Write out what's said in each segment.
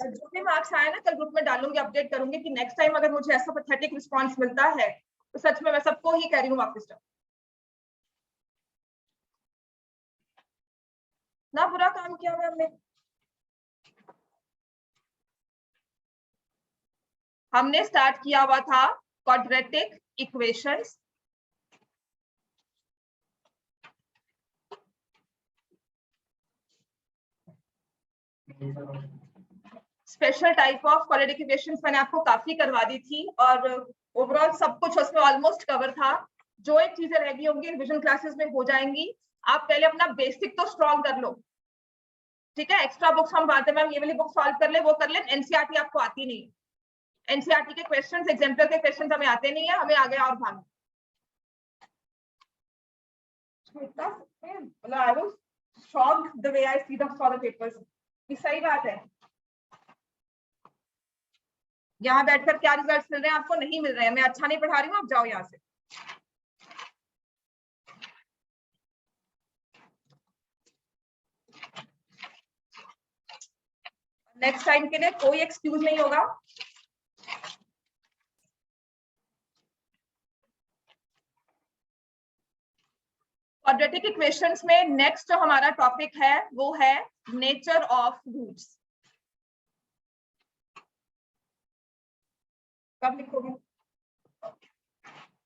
जो भी मार्क्स आए ना कल ग्रुप में डालूंगी, अपडेट करूंगी कि नेक्स्ट टाइम अगर मुझे ऐसा पैथेटिक रिस्पॉन्स मिलता है तो सच में मैं सबको ही कह रही हूँ वापस जाओ। ना बुरा काम किया हुआ हमने स्टार्ट किया हुआ था quadratic equations, special type of quadratic equations मैंने आपको काफी करवा दी थी और ओवरऑल सब कुछ उसमें ऑलमोस्ट कवर था। जो एक चीजें रह गई होंगी रिविजन क्लासेस में हो जाएंगी। आप पहले अपना बेसिक तो स्ट्रॉन्ग कर लो, ठीक है। एक्स्ट्रा बुक्स हम बात में ये वाली बुक सॉल्व कर ले, वो कर ले। एनसीईआरटी आपको आती नहीं है, एनसीईआरटी के क्वेश्चंस, एग्जाम्पल के क्वेश्चंस हमें आते नहीं है, हमें आगे और भागना। I was shocked the way I saw the papers. ये सही बात है, यहाँ बैठकर क्या रिजल्ट्स मिल रहे हैं आपको, नहीं मिल रहे हैं। मैं अच्छा नहीं पढ़ा रही हूँ, आप जाओ यहाँ से। नेक्स्ट टाइम के लिए कोई एक्सक्यूज नहीं होगा। क्वाड्रेटिक इक्वेशंस में नेक्स्ट जो हमारा टॉपिक है वो है नेचर ऑफ रूट्स। कब लिखोगे?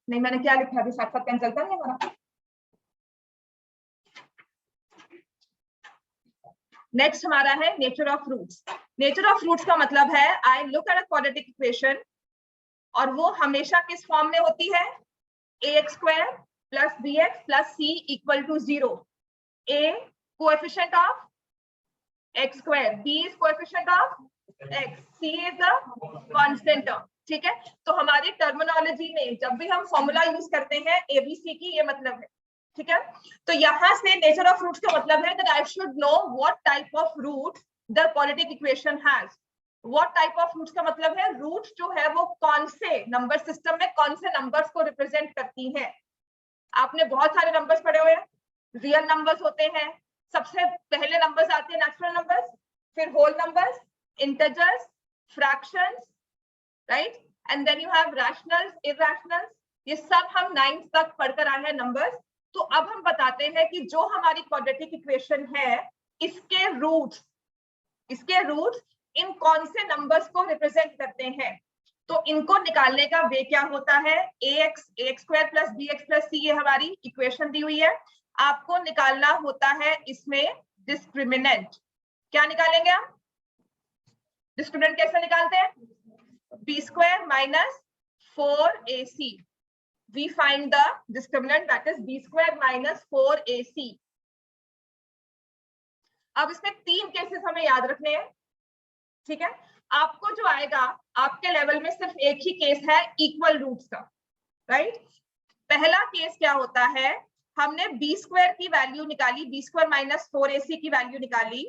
नहीं, मैंने क्या लिखा अभी, साथ साथ पेन चलता नहीं हमारा। नेक्स्ट हमारा है nature of roots. Nature of roots का मतलब है I look at a quadratic equation और वो हमेशा किस फॉर्म में होती है, ax square plus bx plus c equal to 0. a coefficient of x square, b is coefficient of x, c is the constant term, ठीक है। तो हमारी टर्मिनोलॉजी में जब भी हम फॉर्मूला यूज करते हैं एबीसी की, ये मतलब है, ठीक है। तो यहाँ से नेचर ऑफ रूट्स का मतलब है that I should know what type of root the quadratic equation has. what type of roots का मतलब है रूट जो है वो कौन से नंबर सिस्टम में कौन से नंबर्स को रिप्रेजेंट करती है। आपने बहुत सारे नंबर्स पढ़े हुए हैं, रियल नंबर्स होते हैं, सबसे पहले नंबर्स आते हैं नेचुरल नंबर्स, फिर whole numbers, integers, fractions, right, and then you have rationals, irrationals. ये सब हम 9th तक पढ़कर आए हैं नंबर्स। तो अब हम बताते हैं कि जो हमारी क्वाड्रेटिक इक्वेशन है इसके रूट्स इन कौन से नंबर्स को रिप्रेजेंट करते हैं। तो इनको निकालने का वे क्या होता है, ax square plus bx plus c, ये हमारी इक्वेशन दी हुई है। आपको निकालना होता है इसमें डिस्क्रिमिनेंट। क्या निकालेंगे आप? डिस्क्रिमिनेंट कैसे निकालते हैं? b square minus 4ac. We find the discriminant, that is b square minus 4ac. अब इसमें 3 केसेस हमें याद रखने हैं, ठीक है। आपको जो आएगा आपके लेवल में सिर्फ एक ही केस है इक्वल रूट्स का, राइट। पहला केस क्या होता है, हमने बी स्क्वायर की वैल्यू निकाली, बी स्क्वायर माइनस 4ac की वैल्यू निकाली,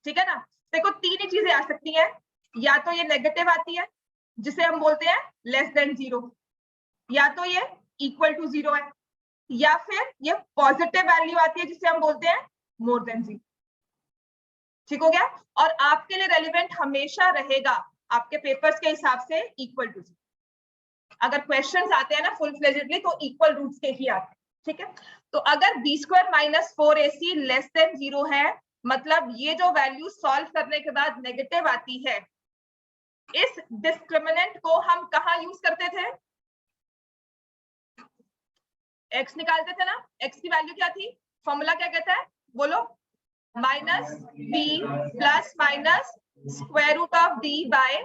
ठीक है ना। देखो 3 ही चीजें आ सकती हैं, या तो ये नेगेटिव आती है जिसे हम बोलते हैं लेस देन 0, या तो ये इक्वल टू 0 है, या फिर ये पॉजिटिव वैल्यू आती है जिसे हम बोलते हैं मोर देन 0, ठीक हो गया। और आपके लिए रेलिवेंट हमेशा रहेगा आपके पेपर्स के हिसाब से इक्वल टू 0। अगर क्वेश्चंस आते हैं ना फुल फ्लेजेडली तो इक्वल रूट्स के ही आते हैं, ठीक है। तो अगर b square minus 4ac less than 0 है, मतलब ये जो वैल्यू सॉल्व करने के बाद नेगेटिव आती है, इस डिस्क्रिमिनेंट को हम कहाँ यूज करते थे, x निकालते थे ना। x की वैल्यू क्या थी, फॉर्मूला क्या कहता है बोलो, minus b plus minus square root of d by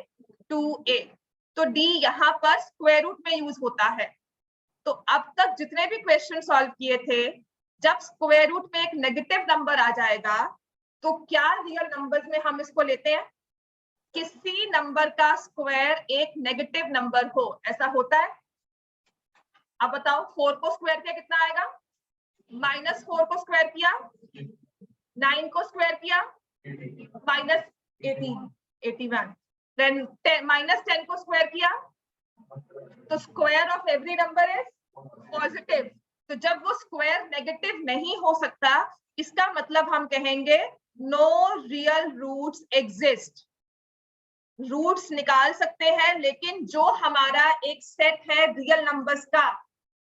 2a। तो d यहाँ पर स्क्वायर रूट में यूज होता है। तो अब तक जितने भी क्वेश्चन सॉल्व किए थे, जब स्क्वायर रूट में एक नेगेटिव नंबर आ जाएगा तो क्या रियल नंबर्स में हम इसको लेते हैं, किसी नंबर का स्क्वायर एक नेगेटिव नंबर हो, ऐसा होता है। अब बताओ 4 को स्क्वायर किया कितना आएगा, माइनस 4 को स्क्वायर किया 9 को स्क्वायर किया माइनस 81, देन माइनस 10 को स्क्वायर किया तो square of every number is positive. तो जब वो स्क्वायर नेगेटिव नहीं हो सकता, इसका मतलब हम कहेंगे no real roots exist. Roots निकाल सकते हैं, लेकिन जो हमारा एक सेट है रियल नंबर्स का,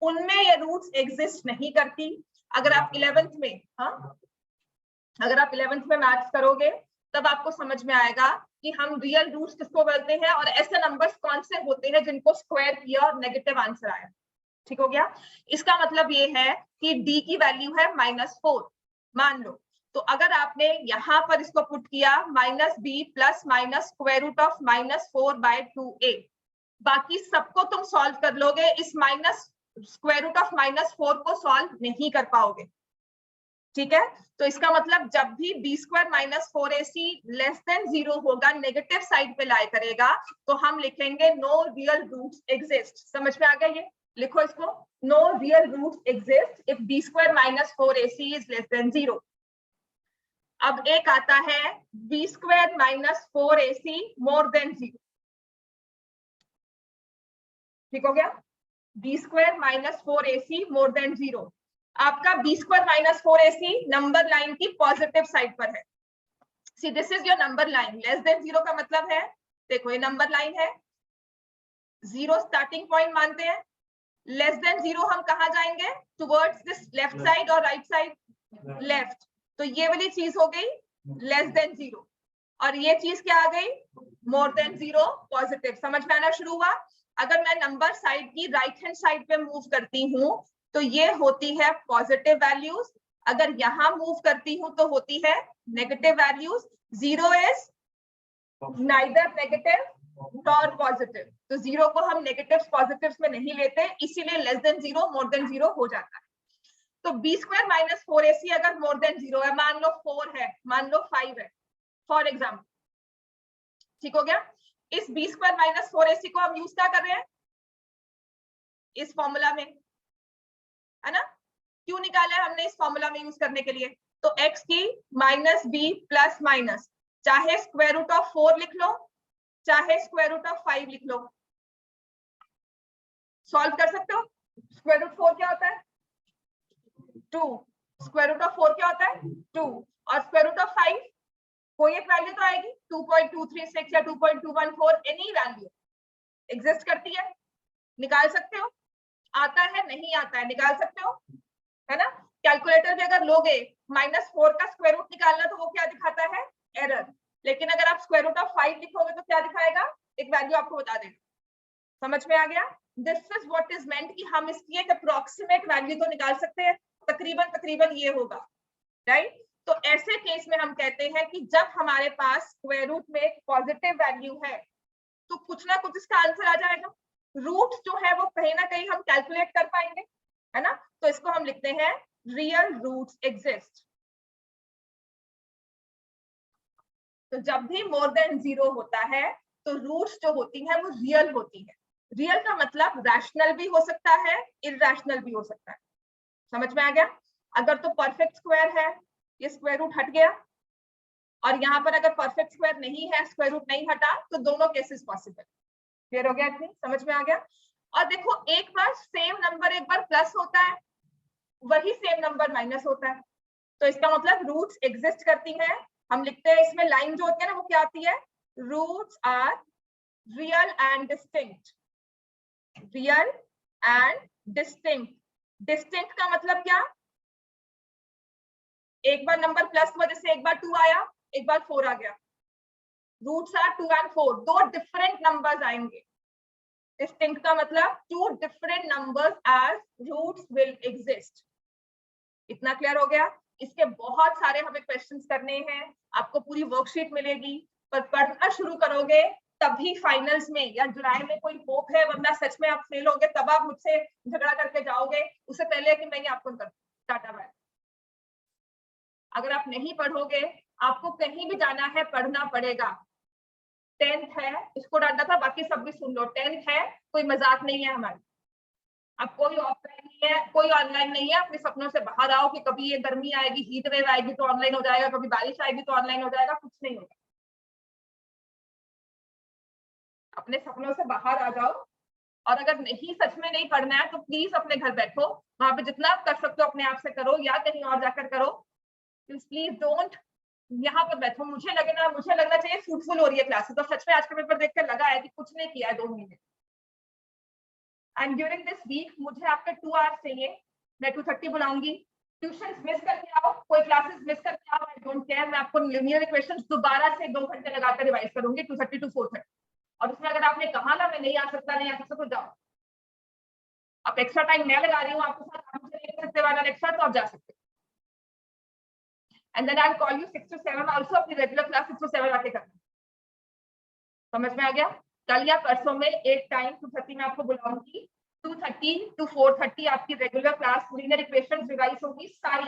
उनमें ये रूट्स एग्जिस्ट नहीं करती। अगर आप 11th में, हाँ, अगर आप 11th में मैथ्स करोगे तब आपको समझ में आएगा कि हम रियल रूट्स किसको बोलते हैं और ऐसे नंबर्स कौन से होते हैं जिनको स्क्वायर किया और नेगेटिव आंसर आया। ठीक हो गया। इसका मतलब ये है कि d की वैल्यू है -4 मान लो। तो अगर आपने यहाँ पर इसको पुट किया -b plus minus square root of -4/2a, बाकी सबको तुम सॉल्व कर लोगे, इस माइनस स्क्वायर रूट ऑफ -4 को सॉल्व नहीं कर पाओगे। ठीक है, तो इसका मतलब जब भी b² - 4ac लेस देन 0 होगा, नेगेटिव साइड पे लाई करेगा, तो हम लिखेंगे नो रियल रूट्स एग्जिस्ट। समझ में आ गया? ये लिखो इसको, no real roots exist if b² - 4ac is less than 0। अब एक आता है b² - 4ac मोर देन 0। ठीक हो गया, b² - 4ac मोर देन 0। आपका b² - 4ac नंबर लाइन की पॉजिटिव साइड पर है। See this is your number line. Less than 0 का मतलब है, देखो ये नंबर लाइन है, 0 स्टार्टिंग पॉइंट मानते हैं। लेस देन 0 हम कहा जाएंगे? टुवर्ड्स दिस लेफ्ट साइड और राइट साइड? लेफ्ट। तो ये वाली चीज हो गई लेस देन 0, और ये चीज क्या आ गई? मोर देन 0 पॉजिटिव। समझ में आना शुरू हुआ? अगर मैं नंबर साइड की राइट हैंड साइड पे मूव करती हूँ तो ये होती है पॉजिटिव वैल्यूज, अगर यहां मूव करती हूँ तो होती है negative values. 0 is neither negative nor positive, तो 0 को हम नेगेटिव्स पॉजिटिव्स में नहीं लेते, इसीलिए लेस देन 0 मोर देन 0 हो जाता है। तो b² - 4ac अगर मोर देन 0 है, मान लो 4 है, मान लो 5 है फॉर एग्जाम्पल, ठीक हो गया। इस b² - 4ac को हम यूज क्या कर रहे हैं? इस फॉर्मूला में, है ना? क्यों निकाला है हमने इस फॉर्मूला में यूज करने के लिए? तो x की -b प्लस माइनस, चाहे स्क्वायर रूट ऑफ 4 लिख लो, चाहे स्क्वायर रूट ऑफ 5 लिख लो, सॉल्व कर सकते हो। स्क्वायर रूट 4 क्या होता है? 2। स्क्वायर रूट ऑफ 4 क्या होता है? 2। और स्क्वायर रूट ऑफ 5 कोई एक वैल्यू तो आएगी, 2.236 या 2.214, एनी वैल्यू एग्जिस्ट करती है, निकाल सकते हो। आता है नहीं आता है, निकाल सकते हो, है ना? कैलकुलेटर भी अगर लोगे -4 का स्क्वायर रूट निकालना तो वो क्या दिखाता है? एरर। लेकिन अगर आप स्क्वायर रूट ऑफ 5 लिखोगे तो क्या दिखाएगा? एक वैल्यू आपको बता देगा। समझ में आ गया? This is what is meant कि हम इसकी एक अप्रोक्सीमेट वैल्यू तो निकाल सकते हैं, तकरीबन ये होगा, राइट? तो ऐसे केस में हम कहते हैं कि जब हमारे पास स्क्वायर रूट में एक पॉजिटिव वैल्यू है तो कुछ ना कुछ इसका आंसर आ जाएगा। रूट जो है वो कहीं ना कहीं हम कैलकुलेट कर पाएंगे, है ना? तो इसको हम लिखते हैं रियल रूट्स एग्जिस्ट। तो जब भी मोर देन 0 होता है तो रूट्स जो होती हैं वो रियल होती है। रियल का मतलब रैशनल भी हो सकता है, इरैशनल भी हो सकता है। समझ में आ गया? अगर तो परफेक्ट स्क्वायर है, ये स्क्वायर रूट हट गया, और यहाँ पर अगर परफेक्ट स्क्वायर नहीं है, स्क्वायर रूट नहीं हटा, तो दोनों केसेस पॉसिबल। क्लियर हो गया? इतनी समझ में आ गया? और देखो, एक बार सेम नंबर एक बार प्लस होता है, वही सेम नंबर माइनस होता है, तो इसका मतलब रूट्स एग्जिस्ट करती हैं। हम लिखते हैं इसमें लाइन जो होती है ना, वो क्या आती है? Roots are real and distinct. Real and distinct. Distinct का मतलब क्या? एक बार नंबर प्लस की वजह से एक बार 2 आया, एक बार 4 आ गया, रूट्स आर 2 and 4, दो डिफरेंट नंबर्स आएंगे। डिस्टिंक्ट का मतलब 2 different numbers as roots will exist. इतना क्लियर हो गया? इसके बहुत सारे हमें क्वेश्चंस करने हैं, आपको पूरी वर्कशीट मिलेगी, पर पढ़ना शुरू करोगे तभी फाइनल्स में या जुलाई में कोई होप है, वरना सच में आप फेल होगे तब आप मुझसे झगड़ा करके जाओगे, उससे पहले कि मैं ही आपको टाटा बाय। अगर आप नहीं पढ़ोगे, आपको कहीं भी जाना है पढ़ना पड़ेगा। 10th है, इसको डांटा था, बाकी सब भी सुन लो। 10th है, कोई मजाक नहीं है हमारी। अब कोई ऑफलाइन नहीं है, कोई ऑनलाइन नहीं है। अपने सपनों से बाहर आओ कि कभी ये गर्मी आएगी, हीट वेव आएगी तो ऑनलाइन हो जाएगा, कभी बारिश आएगी तो ऑनलाइन हो जाएगा, कुछ नहीं होगा। अपने सपनों से बाहर आ जाओ, और अगर नहीं सच में नहीं पढ़ना है तो प्लीज अपने घर बैठो, वहां पे जितना आप कर सकते हो अपने आप से करो, या कहीं और जाकर करो। प्लीज डोंट यहाँ पर बैठो, मुझे लगना चाहिए फ्रूटफुल हो रही है क्लासेस, तो सच में आज का पेपर देखकर लगा है कि कुछ नहीं किया है 2 महीने। एंड ड्यूरिंग दिस वीक मुझे आपके 2 आवर्स चाहिए, मैं 2:30 बुलाऊंगी। ट्यूशन मिस करके आओ, कोई क्लासेस मिस करके आओ, आई डोंट केयर, मैं आपको लीनियर इक्वेशंस दोबारा से 2 घंटे लगाकर रिवाइज करूंगी 2:30 to 4:30। और उसमें अगर आपने कहा ना मैं नहीं आ सकता तो जाओ, आप एक्स्ट्रा टाइम मैं लगा रही हूँ आपके साथ, आप मुझे ले सकते वाला एक्स्ट्रा, तो आप जा सकते हो। And then I will call you 6 to 7 also, अपनी रेगुलर क्लास 6 to 7 आके करना। समझ में आ गया? कल या परसों में एक टाइम 2:30 में आपको बुलाऊंगी, 2:30 to 4:30 आपकी regular class linear equations revise होगी सारी,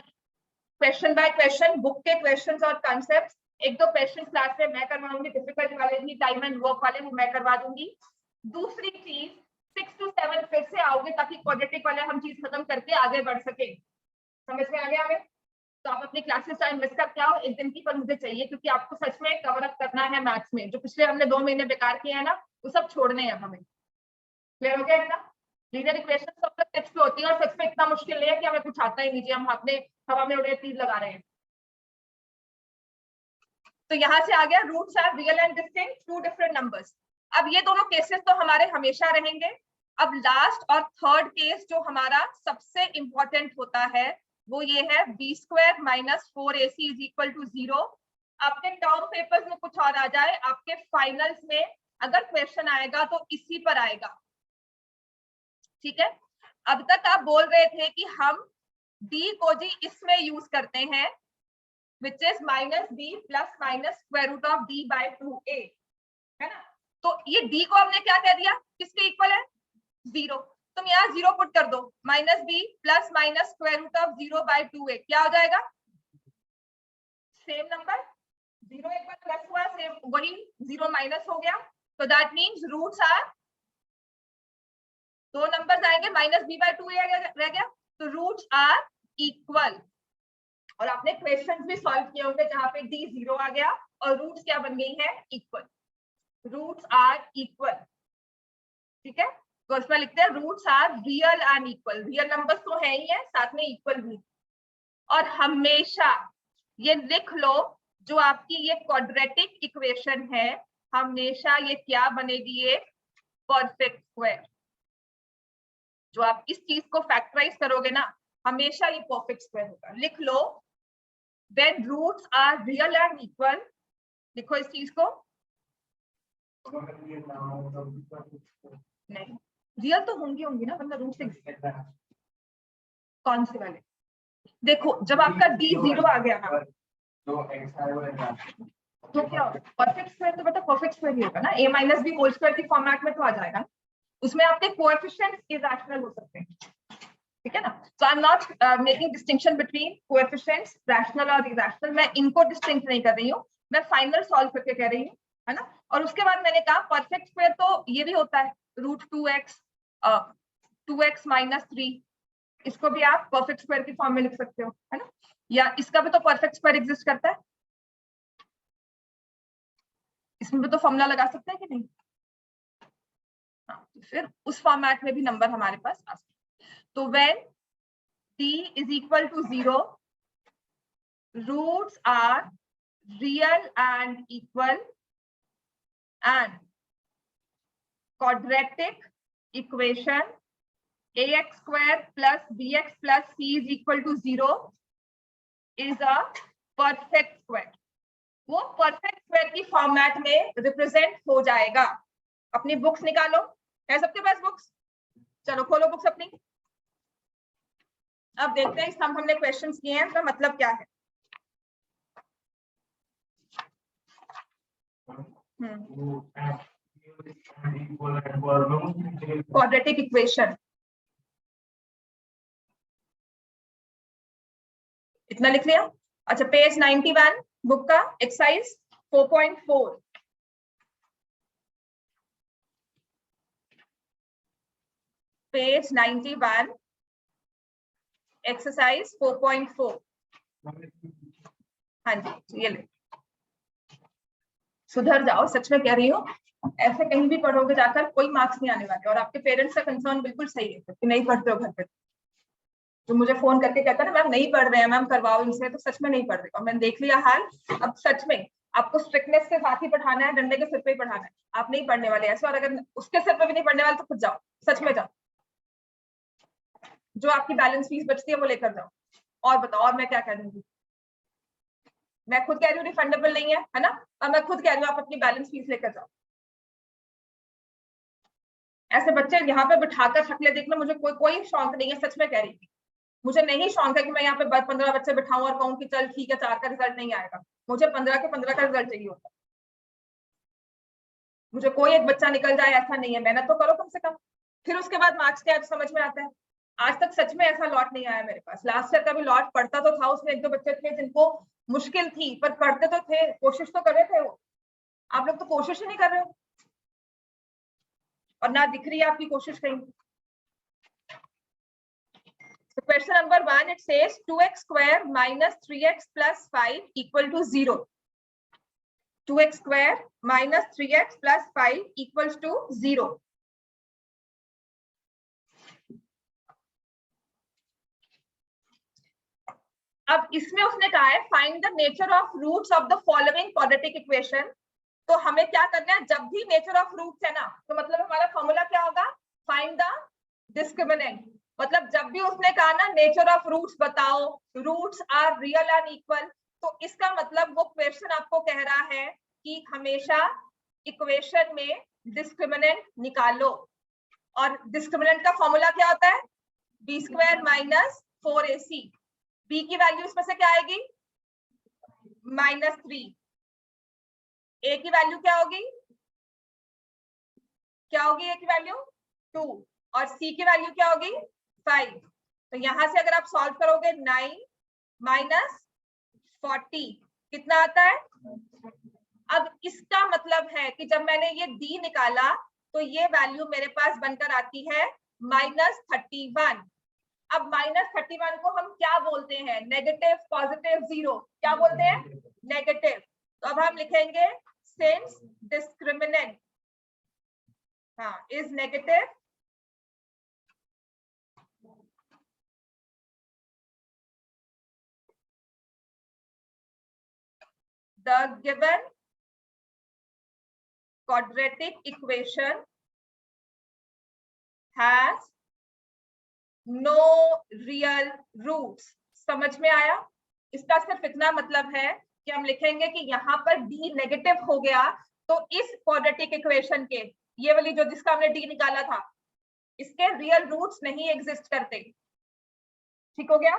क्वेश्चन बाय क्वेश्चन, बुक के क्वेश्चंस और कॉन्सेप्ट्स। 1-2 क्वेश्चन क्लास में मैं करवाऊंगी, डिफिकल्ट वाले भी, टाइम एंड वर्क वाले वो मैं करवा दूंगी। दूसरी चीज 6 to 7 फिर से आओगे ताकि क्वाड्रेटिक वाले हम चीज खत्म करके आगे बढ़ सके। समझ में आ गया हमें? तो आप अपनी क्लासेस टाइम मिस करके आओ, एक दिन की पर मुझे चाहिए, क्योंकि आपको सच में कवर अप करना है मैथ्स में, जो पिछले हमने 2 महीने बेकार किए हैं ना, वो सब छोड़ने हैं हमें। क्लियर हो गया इतना? लीनियर इक्वेशन सब तक टिप्स पे होती है और सच में इतना मुश्किल नहीं है कि हमें कुछ आता ही नहीं, हम अपने हवा में उड़े तीर लगा रहे हैं। तो यहाँ से आ गया roots are real and distinct two different numbers. अब ये दोनों केसेस तो हमारे हमेशा रहेंगे। अब लास्ट और थर्ड केस जो हमारा सबसे इंपॉर्टेंट होता है वो ये है b² - 4ac = 0। आपके टर्म पेपर्स में कुछ और आ जाए, आपके फाइनल्स में अगर क्वेश्चन आएगा तो इसी पर आएगा। ठीक है, अब तक आप बोल रहे थे कि हम d को जी इसमें यूज करते हैं, which is -b ± (d/2a) है ना। तो ये d को हमने क्या कह दिया, किसके इक्वल है? 0। तुम यहाँ 0 पुट कर दो, -b ± (0/2a) क्या हो जाएगा? सेम नंबर, 0 एक बार प्लस हुआ, सेम वही 0 माइनस हो गया। तो that means roots are, 2 numbers आएंगे, -b/2a रह गया, तो रूट्स आर इक्वल। और आपने क्वेश्चंस भी सॉल्व किए होंगे जहां पे d 0 आ गया और रूट्स क्या बन गई है? इक्वल। Roots are equal. ठीक है, तो इसमें लिखते हैं roots are real and equal. Real numbers तो है ही है, साथ में इक्वल भी। और हमेशा ये लिख लो, जो आपकी ये क्वाड्रेटिक इक्वेशन है, हमेशा ये क्या बनेगी? ये परफेक्ट स्क्वायर। जो आप इस चीज को फैक्टराइज करोगे ना, हमेशा ये परफेक्ट स्क्वायर होगा। लिख लो, when roots are real and equal, लिखो इस चीज को। नहीं, रियल तो होंगी ना, मतलब रूट से कौन से वाले? देखो जब आपका d 0 आ गया ना, तो क्या परफेक्ट स्क्वायर? तो बेटा परफेक्ट स्क्वायर ही होगा ना, a - b होल स्क्वायर की फॉर्मेट में तो आ जाएगा। उसमें आपके कोएफिशिएंट्स इरेशनल हो सकते हैं, ठीक है ना। So I am not making distinction between coefficients rational और इरेशनल, मैं इनको डिस्टिंक्ट नहीं कर रही हूँ, मैं फाइनल सॉल्व करके कह रही हूँ, है ना। और उसके बाद मैंने कहा परफेक्ट स्क्वायर तो ये भी होता है, √2x 2x - 3, इसको भी आप परफेक्ट स्क्वायर की फॉर्म में लिख सकते हो, है ना। या इसका भी तो परफेक्ट स्क्वायर एग्जिस्ट करता है, इसमें भी तो फॉर्मूला लगा सकते हैं कि नहीं? हाँ, तो फिर उस फॉर्मेट में भी नंबर हमारे पास आ सकते हैं। तो when d = 0, roots are real and equal and quadratic equation ax² + bx + c = 0 is a perfect square। वो परफेक्ट स्क्वायर की फॉर्मेट में रिप्रेजेंट हो जाएगा। अपनी बुक्स निकालो, है सबके पास बुक्स? चलो खोलो बुक्स अपनी। अब देखते हैं हम हमने क्वेश्चंस किए हैं, तो मतलब क्या है। क्वाड्रेटिक इक्वेशन इतना लिख लिया। अच्छा, पेज 91 बुक का एक्सरसाइज 4.4, पेज 91 एक्सरसाइज 4.4। हाँ जी, ये ले, सुधर जाओ, सच में कह रही हूँ, ऐसे कहीं भी पढ़ोगे जाकर कोई मार्क्स नहीं आने वाले। और आपके पेरेंट्स का कंसर्न बिल्कुल सही है कि नहीं पढ़ते हो घर पे। जो मुझे फोन करके कहता है ना मैम नहीं पढ़ रहे हैं, मैम करवाओ इनसे, तो सच में नहीं पढ़ रहे। और मैंने देख लिया हाल, अब सच में आपको स्ट्रिक्टनेस के साथ ही पढ़ाना है, डंडे के सिर पे ही पढ़ाना है, आप नहीं पढ़ने वाले ऐसे। और अगर उसके सिर पे भी नहीं पढ़ने वाले तो खुद जाओ, सच में जाओ, जो आपकी बैलेंस फीस बचती है वो लेकर जाओ। और बताओ, और मैं क्या कह दूंगी? मैं खुद कह रही हूँ रिफंडेबल नहीं है ना, और मैं खुद कह रही हूँ आप अपनी बैलेंस फीस लेकर जाओ। ऐसे बच्चे यहाँ पे बिठाकर शक्लें देखना मुझे कोई शौक नहीं है, सच में कह रही थी। मुझे नहीं शौक है कि मैं यहाँ पे 15 बच्चे बिठाऊं और कहूँ कि चल ठीक है 4 का रिजल्ट नहीं आएगा, मुझे 15 के 15 का रिजल्ट चाहिए होता। मुझे कोई एक बच्चा निकल जाए ऐसा नहीं है, मेहनत तो करो कम से कम, फिर उसके बाद मार्क्स क्या है समझ में आता है। आज तक सच में ऐसा लॉट नहीं आया मेरे पास। लास्ट ईयर का भी लॉट पढ़ता तो था, उसमें 1-2 बच्चे थे जिनको मुश्किल थी, पर पढ़ते तो थे, कोशिश तो कर रहे थे वो। आप लोग तो कोशिश ही नहीं कर रहे हो, और ना दिख रही है आपकी कोशिश कहीं। So question number 1, it says 2x square minus 3x plus 5 equal to 0. 2x square minus 3x plus 5 equals to 0. अब इसमें उसने कहा है find the nature of roots of the following quadratic equation. तो हमें क्या करना है, जब भी नेचर ऑफ रूट्स है ना, तो मतलब हमारा फॉर्मूला क्या होगा, फाइंड द डिस्क्रिमिनेंट। मतलब जब भी उसने कहा ना नेचर ऑफ रूट्स बताओ, roots are real and equal, तो इसका मतलब वो क्वेश्चन आपको कह रहा है कि हमेशा इक्वेशन में डिस्क्रिमिनेंट निकालो। और डिस्क्रिमिनेंट का फॉर्मूला क्या होता है, b square minus 4ac। B की वैल्यू इसमें से क्या आएगी, -3। ए की वैल्यू क्या होगी, ए की वैल्यू 2, और सी की वैल्यू क्या होगी 5। तो यहां से अगर आप सॉल्व करोगे 9 माइनस 40 कितना आता है। अब इसका मतलब है कि जब मैंने ये डी निकाला तो ये वैल्यू मेरे पास बनकर आती है -31। अब -31 को हम क्या बोलते हैं, नेगेटिव, पॉजिटिव, जीरो, क्या बोलते हैं, नेगेटिव। तो अब हम लिखेंगे since discriminant is negative, the given quadratic equation has no real roots। समझ में आया? इसका सिर्फ इतना मतलब है कि हम लिखेंगे कि यहाँ पर d नेगेटिव हो गया तो इस क्वाड्रेटिक इक्वेशन के, ये वाली जो जिसका हमने d निकाला था, इसके रियल रूट्स नहीं एग्जिस्ट करते। ठीक हो गया?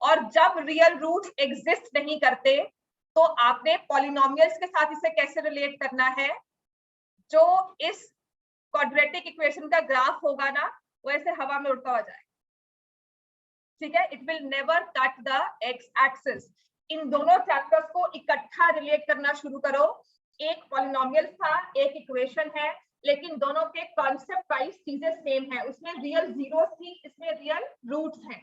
और जब रियल रूट्स एग्जिस्ट नहीं करते तो आपने पॉलिनोमियल्स के साथ इसे कैसे रिलेट करना है, जो इस क्वाड्रेटिक इक्वेशन का ग्राफ होगा ना वो ऐसे हवा में उड़ता हुआ जाए। ठीक है, it will never cut the x x. इन दोनों चैप्टर्स को इकट्ठा रिलेट करना शुरू करो। एक पॉलिनोमियल था, एक इक्वेशन है, लेकिन दोनों के कॉन्सेप्ट वाइज चीजें सेम है। उसमें रियल जीरोस थी, इसमें रियल रूट्स हैं।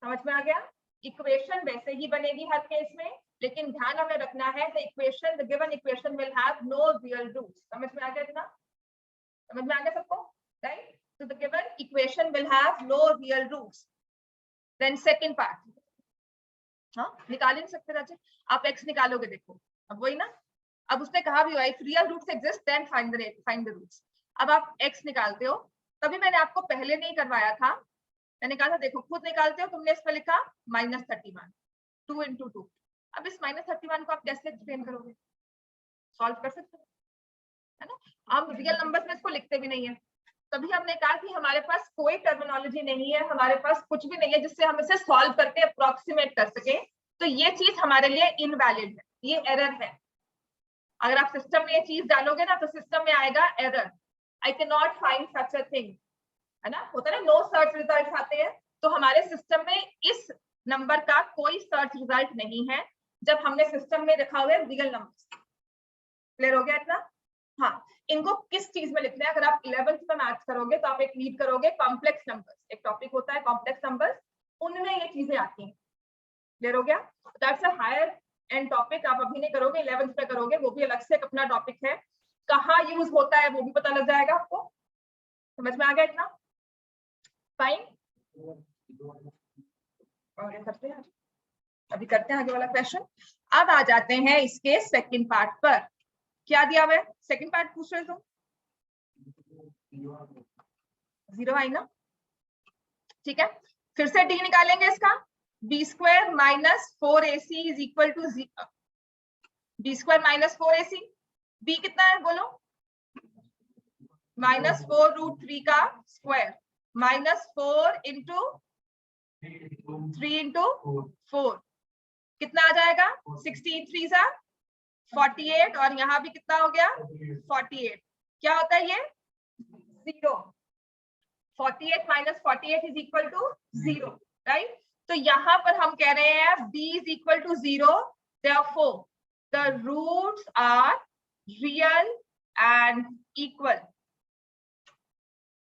समझ में आ गया? इक्वेशन वैसे ही बनेगी हर केस में, लेकिन ध्यान हमें रखना है the equation, the given equation will have no real roots. समझ में आ गया इतना? समझ में आ गया सबको? Right, so the given equation will have no real roots. Then second part, हाँ निकाल नहीं सकते राजे, आप x निकालोगे, देखो अब वही ना, अब उसने कहा भी हुआ if real roots exist then find the roots। अब आप x निकालते हो, तभी मैंने आपको पहले नहीं करवाया था, मैंने कहा था देखो खुद निकालते हो, तुमने इस पर लिखा -31, 2 into 2। अब इस -31 को आप कैसे एक्सप्लेन करोगे, सॉल्व कर सकते हो, है ना? हम रियल नंबर्स में इसको लिखते भी नहीं है। तभी हमने कहा कि हमारे पास कोई टर्मिनोलॉजी नहीं है, हमारे पास कुछ भी नहीं है जिससे हम इसे सॉल्व करके अप्रोक्सीमेट कर सके। तो ये चीज हमारे लिए इनवैलिड है, ये एरर है। अगर आप सिस्टम में ये चीज डालोगे ना तो सिस्टम में आएगा error, I can not find such a thing, है ना, होता है ना, नो सर्च रिजल्ट आते हैं। तो हमारे सिस्टम में इस नंबर का कोई सर्च रिजल्ट नहीं है जब हमने सिस्टम में रखा हुआ है रियल नंबर। क्लियर हो गया इतना? हाँ, इनको किस चीज में लिखना है, अगर आप 11th में मैथ्स करोगे तो आप एक रीड करोगे कॉम्प्लेक्स नंबर्स, एक टॉपिक होता है कॉम्प्लेक्स नंबर्स, उनमें ये चीजें आती हैं। क्लियर हो गया? That's a higher end topic, आप अभी नहीं करोगे, 11th में करोगे, वो भी अलग से एक अपना टॉपिक है, कहाँ यूज होता है वो भी पता लग जाएगा आपको। समझ में आ गया इतना? फाइन, और ये करते हैं, अभी करते हैं आगे वाला क्वेश्चन। अब आ जाते हैं इसके सेकंड पार्ट पर। क्या दिया हुआ है सेकंड पार्ट, पूछ रहे तुम? 0 आई ना, ठीक है। फिर से डी निकालेंगे इसका, b square minus 4ac is equal to b square minus 4ac। B कितना है बोलो? -4√3 का स्क्वायर माइनस 4 इंटू 3 इंटू 4 कितना आ जाएगा? 16 3 सा 48 और यहाँ भी कितना हो गया? 48। क्या होता है ये? 0। 48 minus 48 is equal to 0, right. तो यहाँ पर हम कह रहे हैं b is equal to 0, therefore the roots are real and equal।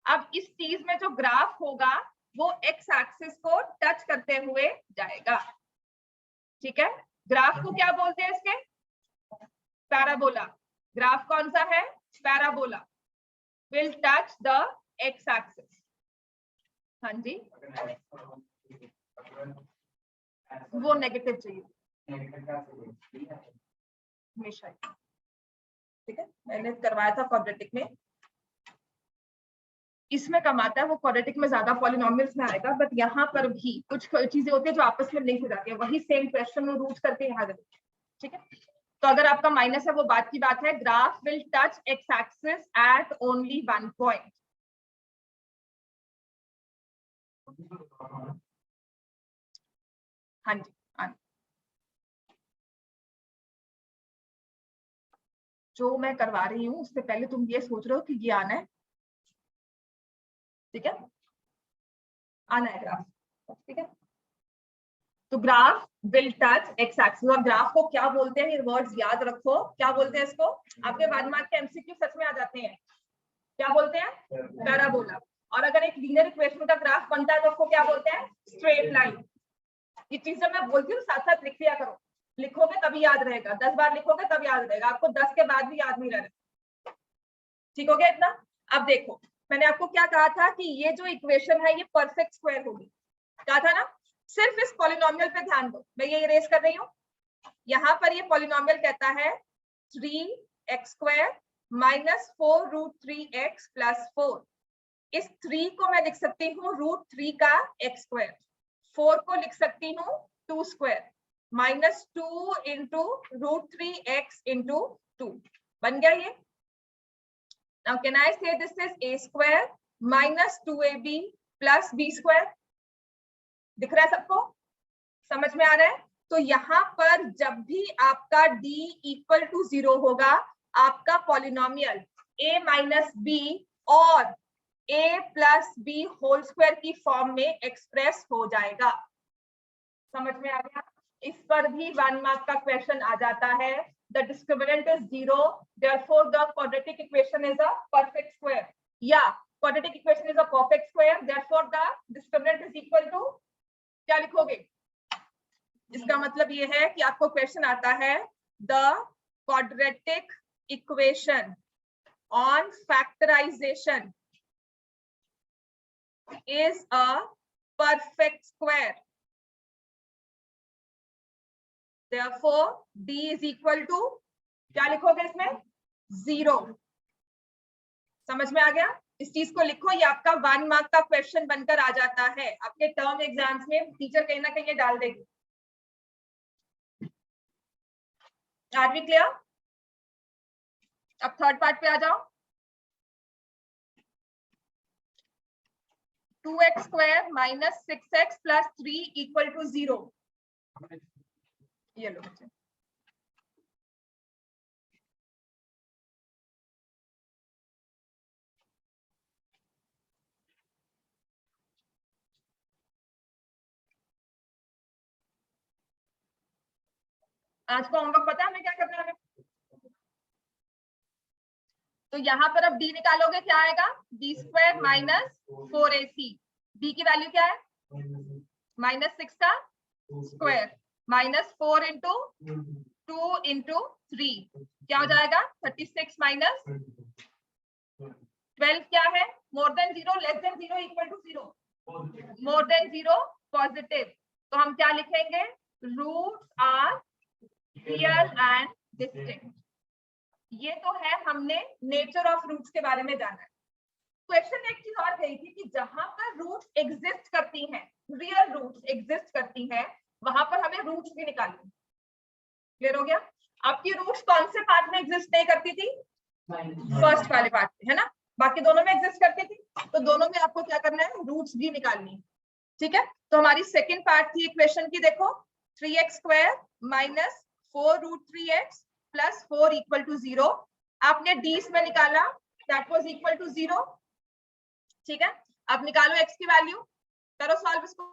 अब इस चीज में जो ग्राफ होगा वो एक्स एक्सिस को टच करते हुए जाएगा, ठीक है। ग्राफ को क्या बोलते हैं इसके? पैराबोला। ग्राफ कौन सा है? Parabola. Will touch the x axis. हाँ जी, वो नेगेटिव चाहिए हमेशा, ठीक है। मैंने करवाया था क्वाड्रेटिक में, इसमें कम आता है, वो क्वाड्रेटिक में ज्यादा पॉलिनोमियल्स में आएगा, बट यहाँ पर भी कुछ चीजें होती है जो आपस में लिंक हो जाती है, वही सेम क्वेश्चन में रूट करके यहाँ देते, ठीक है। तो अगर आपका माइनस है वो बात की बात है। Graph will touch x axis at only 1 point. हाँ जी, जो मैं करवा रही हूँ उससे पहले तुम ये सोच रहे हो कि ये आना है, ठीक है, आना है ग्राफ, ठीक है। तो graph will touch x axis, और ग्राफ को क्या बोलते हैं, ये वर्ड्स याद रखो। क्या बोलते हैं इसको? आपके 1 मार्क के एमसीक्यू सच में आ जाते हैं। क्या बोलते हैं? पैराबोला। और अगर एक लीनियर इक्वेशन का ग्राफ बनता है तो उसको क्या बोलते हैं? Straight line. ये चीज जब मैं बोलती हूँ साथ साथ लिख लिया करो, लिखोगे तभी याद रहेगा, 10 बार लिखोगे तब याद रहेगा, आपको 10 के बाद भी याद नहीं रहेगा, ठीक हो गया इतना। अब देखो, मैंने आपको क्या कहा था कि ये जो इक्वेशन है ये परफेक्ट स्क्वायर होगी, कहा था ना। सिर्फ इस पॉलिनोमियल पे ध्यान दो, मैं ये इरेज कर रही हूँ। यहाँ पर ये पॉलिनोमियल कहता है 3x² माइनस 4√3x प्लस 4। इस 3 को मैं लिख सकती हूँ √3 का x², 4 को लिख सकती हूँ 2² माइनस 2 इंटू √3x इंटू 2। बन गया ये। Now can I say this is a² minus 2ab plus b²? दिख रहा है सबको? समझ में आ रहा है? तो यहाँ पर जब भी आपका d इक्वल टू 0 होगा, आपका पॉलिनोमियल a माइनस b और a plus b whole square की फॉर्म में एक्सप्रेस हो जाएगा। समझ में आ गया? इस पर भी 1 मार्क का क्वेश्चन आ जाता है। The discriminant is 0, therefore the quadratic equation is a perfect square. Yeah, quadratic equation is a perfect square, therefore the discriminant is equal to, क्या लिखोगे? इसका मतलब ये है कि आपको क्वेश्चन आता है the quadratic equation on factorization is a perfect square. Therefore d is equal to, क्या लिखोगे इसमें? 0। समझ में आ गया? इस चीज को लिखो, ये आपका 1 मार्क का क्वेश्चन बनकर आ जाता है। आपके टर्म एग्जाम्स में टीचर कहीं ना कहीं डाल देगी। Are we clear? अब थर्ड पार्ट पे आ जाओ। 2x² minus 6x plus 3 equal to 0। ये लो बच्चे, आज को होमवर्क पता है हमें क्या करना है? तो यहाँ पर अब d निकालोगे, क्या आएगा? b² minus 4ac। d की वैल्यू क्या है? -6 का स्क्वायर माइनस 4 इंटू 2 इंटू 3, क्या हो जाएगा? 36 माइनस 12 क्या है? More than 0 less than 0 equal to 0। More than 0 positive. तो हम क्या लिखेंगे, roots are real and distinct. ये तो है, हमने नेचर ऑफ रूट्स के बारे में जाना है। क्वेश्चन एक चीज और गई थी कि जहां पर रूट्स एग्जिस्ट करती हैं, रियल रूट्स एग्जिस्ट करती हैं, वहां पर हमें रूट्स भी निकालनी। क्लियर हो गया? आपकी रूट्स कौन से पार्ट में एग्जिस्ट नहीं करती थी? फर्स्ट वाले पार्ट में, है ना? बाकी दोनों में एग्जिस्ट करती थी, तो दोनों में आपको क्या करना है, रूट्स भी निकालनी। ठीक है, तो हमारी सेकंड पार्ट थी इक्वेशन की, देखो 3x square minus 4 root 3x plus 4 equal to 0। आपने डीस में निकाला, दैट वाज इक्वल टू 0। ठीक है, अब निकालो x की वैल्यू, करो सॉल्व इसको।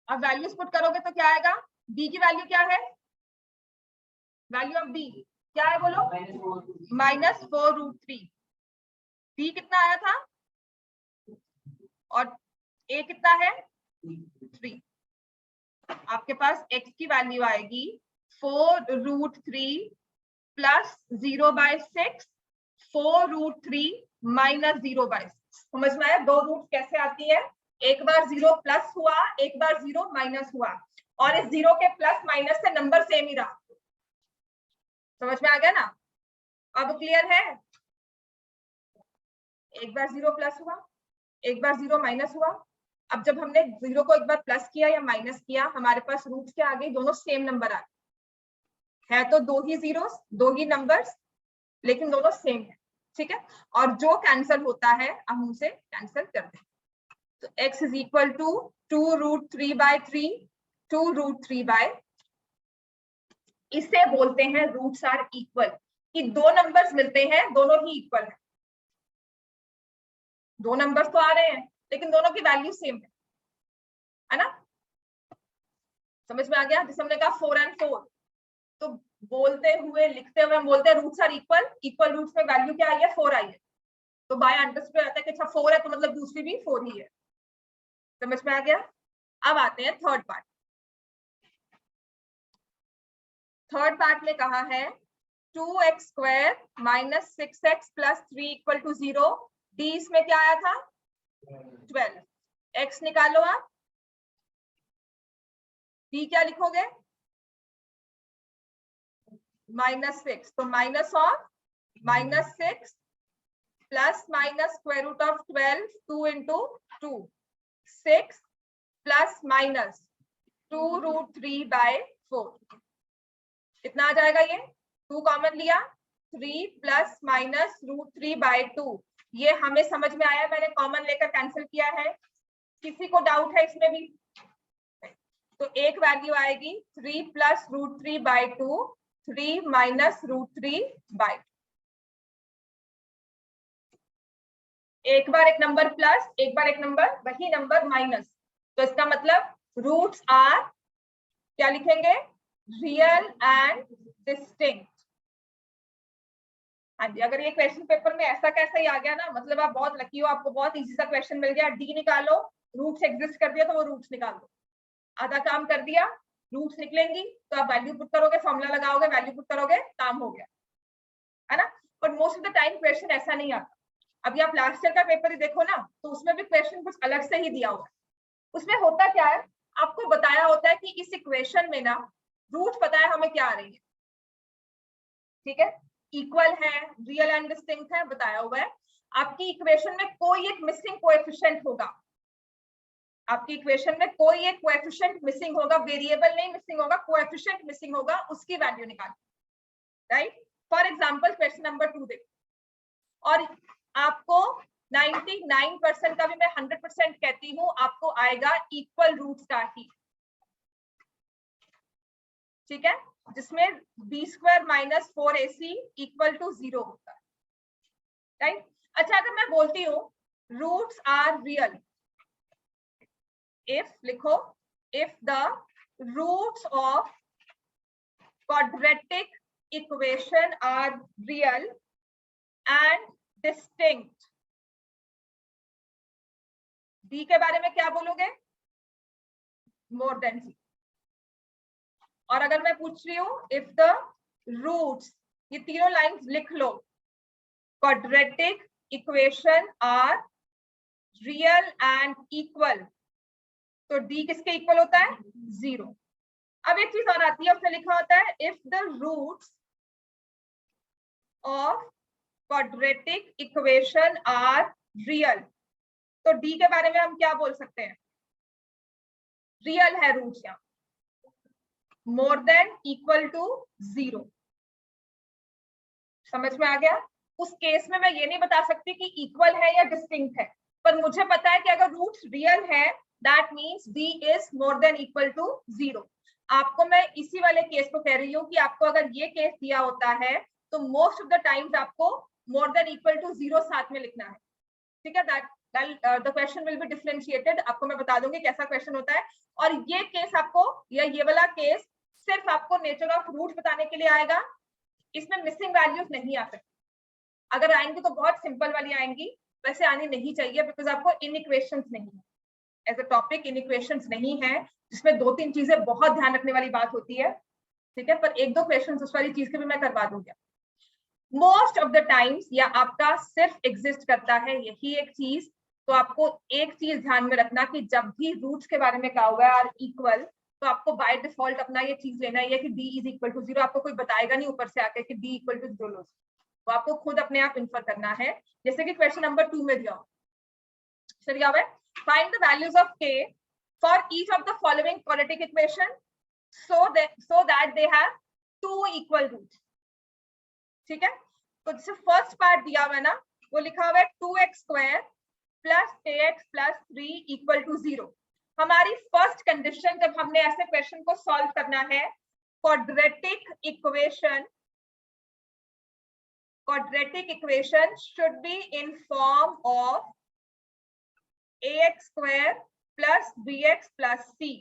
अब वैल्यूज पुट करोगे तो क्या आएगा, b की वैल्यू क्या है, वैल्यू ऑफ b क्या है बोलो, -4 रूट 3। b कितना आया था और a कितना है 3। आपके पास x की वैल्यू आएगी 4 रूट 3 प्लस 0/6, 4 रूट 3 माइनस 0/6। समझ में आया? दो रूट कैसे आती है, एक बार 0 प्लस हुआ, एक बार 0 माइनस हुआ, और इस 0 के प्लस माइनस से नंबर सेम ही रहा। समझ में आ गया ना? अब क्लियर है? एक बार 0 प्लस हुआ, एक बार 0 माइनस हुआ। अब जब हमने 0 को एक बार प्लस किया या माइनस किया, हमारे पास रूट्स के आगे दोनों सेम नंबर आ है, तो दो ही जीरोस, दो ही नंबर्स, लेकिन दोनों सेम है। ठीक है, और जो कैंसिल होता है हम उसे कैंसिल कर दें। तो x is equal to 2 root 3/3, 2 root 3/, इसे बोलते हैं रूट्स आर इक्वल, कि दो नंबर्स मिलते हैं, दोनों ही इक्वल है। दो नंबर्स तो आ रहे हैं लेकिन दोनों की वैल्यू सेम है ना? समझ में आ गया? जैसे हमने कहा 4 and 4, तो बोलते हुए लिखते हुए हम बोलते हैं roots are equal, equal roots में वैल्यू क्या आई है, 4 आई है, तो बाय अंडरस्टूड आता है कि अच्छा 4 है तो मतलब दूसरी भी 4 ही है। समझ में आ गया? अब आते हैं थर्ड पार्ट। थर्ड पार्ट में कहा है 2x square minus 6x plus 3 equal to 0। D इसमें क्या आया था 12। x निकालो आप, d क्या लिखोगे -6, तो minus of -6 plus minus square root of 12, 2 into 2, 6 plus minus 2 root 3/4। कितना आ जाएगा ये, 2 कॉमन लिया, 3 प्लस माइनस रूट 3/2। ये हमें समझ में आया, मैंने कॉमन लेकर कैंसिल किया है। किसी को डाउट है इसमें भी? तो एक वैल्यू आएगी 3 प्लस रूट 3/2, 3 माइनस रूट 3/2। एक बार एक नंबर प्लस, एक बार एक नंबर, वही नंबर माइनस, तो इसका मतलब रूट्स आर क्या लिखेंगे, रियल एंड डिस्टिंक्ट। हाँ जी, अगर ये क्वेश्चन पेपर में ऐसा कैसा ही आ गया ना, मतलब आप बहुत लकी हो, आपको बहुत इजी सा क्वेश्चन मिल गया। डी निकालो, रूट्स एग्जिस्ट कर दिया तो वो रूट्स निकाल दो, आधा काम कर दिया। रूट्स निकलेंगी तो आप वैल्यू पुट करोगे, फॉर्मूला लगाओगे, वैल्यू पुट करोगे, काम हो गया, है ना? But most of the time question ऐसा नहीं आता। अभी आप लास्ट ईयर का पेपर ही देखो ना, तो उसमें भी क्वेश्चन कुछ अलग से ही दिया हुआ है। उसमें होता क्या है, आपको बताया होता है कि इस इक्वेशन में ना रूट पता है हमें क्या आ रही है, ठीक है, इक्वल है, रियल एंड डिस्टिंक्ट है, बताया हुआ है। आपकी इक्वेशन में कोई एक मिसिंग कोएफिशिएंट होगा, आपकी इक्वेशन में कोई एक कोएफिशिएंट मिसिंग होगा, वेरिएबल नहीं मिसिंग होगा, कोएफिशिएंट मिसिंग होगा, उसकी वैल्यू निकालो, right? For example question number 2 देखो, और आपको 99% का भी मैं 100% कहती हूँ, आपको आएगा इक्वल रूट्स का ही, ठीक है, जिसमें b square minus 4ac equal to 0 होता है, राइट? अच्छा, अगर मैं बोलती हूँ रूट्स आर रियल, इफ लिखो, if the roots of quadratic equation are real and distinct. D के बारे में क्या बोलोगे? More than C. और अगर मैं पूछ रही हूं if the roots, ये तीनों लाइंस लिख लो, quadratic equation are real and equal, तो D किसके इक्वल होता है? 0. अब एक चीज और आती है, उसमें लिखा होता है if the roots of quadratic equation are real, तो D के बारे में हम क्या बोल सकते हैं? रियल है रूट्स यहाँ, मोर देन इक्वल टू 0. समझ में आ गया? उस केस में मैं ये नहीं बता सकती कि इक्वल है या डिस्टिंक्ट है, पर मुझे पता है कि अगर रूट्स रियल है that means D is more than equal to 0. आपको मैं इसी वाले केस को कह रही हूँ कि आपको अगर ये केस दिया होता है तो मोस्ट ऑफ द टाइम्स आपको मोर देन इक्वल टू 0 साथ में लिखना है. ठीक है? The question will be differentiated. आपको मैं बता दूंगी कैसा क्वेश्चन होता है. और ये केस आपको, या ये वाला केस सिर्फ आपको नेचर ऑफ रूट्स बताने के लिए आएगा. इसमें मिसिंग वैल्यूज नहीं आ सकती. अगर आएंगी तो बहुत सिंपल वाली आएंगी, वैसे आनी नहीं चाहिए बिकॉज आपको इनइक्वेशंस नहीं है. एज अ टॉपिक इनइक्वेशंस नहीं है, जिसमें 2-3 चीजें बहुत ध्यान रखने वाली बात होती है. ठीक है? पर 1-2 क्वेश्चन उस वाली चीज के भी मैं करवा दूंगी. मोस्ट ऑफ द टाइम्स या आपका सिर्फ एग्जिस्ट करता है यही एक चीज. तो आपको एक चीज ध्यान में रखना कि जब भी रूट्स के बारे में कहा हुआ है आर इक्वल, तो आपको बाय डिफॉल्ट अपना ये चीज लेना है कि D इज इक्वल टू 0. आपको कोई बताएगा नहीं ऊपर से आके कि D इक्वल टू 0 लो, तो आपको खुद अपने आप इन्फर करना है. जैसे कि क्वेश्चन नंबर 2 में दिया हुआ है, find the values of k for each of the following quadratic equation so that they have 2 equal roots. ठीक है? तो जैसे फर्स्ट पार्ट दिया हुआ है ना, वो लिखा हुआ है 2x² plus ax plus 3 equal to 0. हमारी फर्स्ट कंडीशन जब हमने ऐसे क्वेश्चन को सॉल्व करना है, quadratic equation should be in form of ax² plus bx plus c.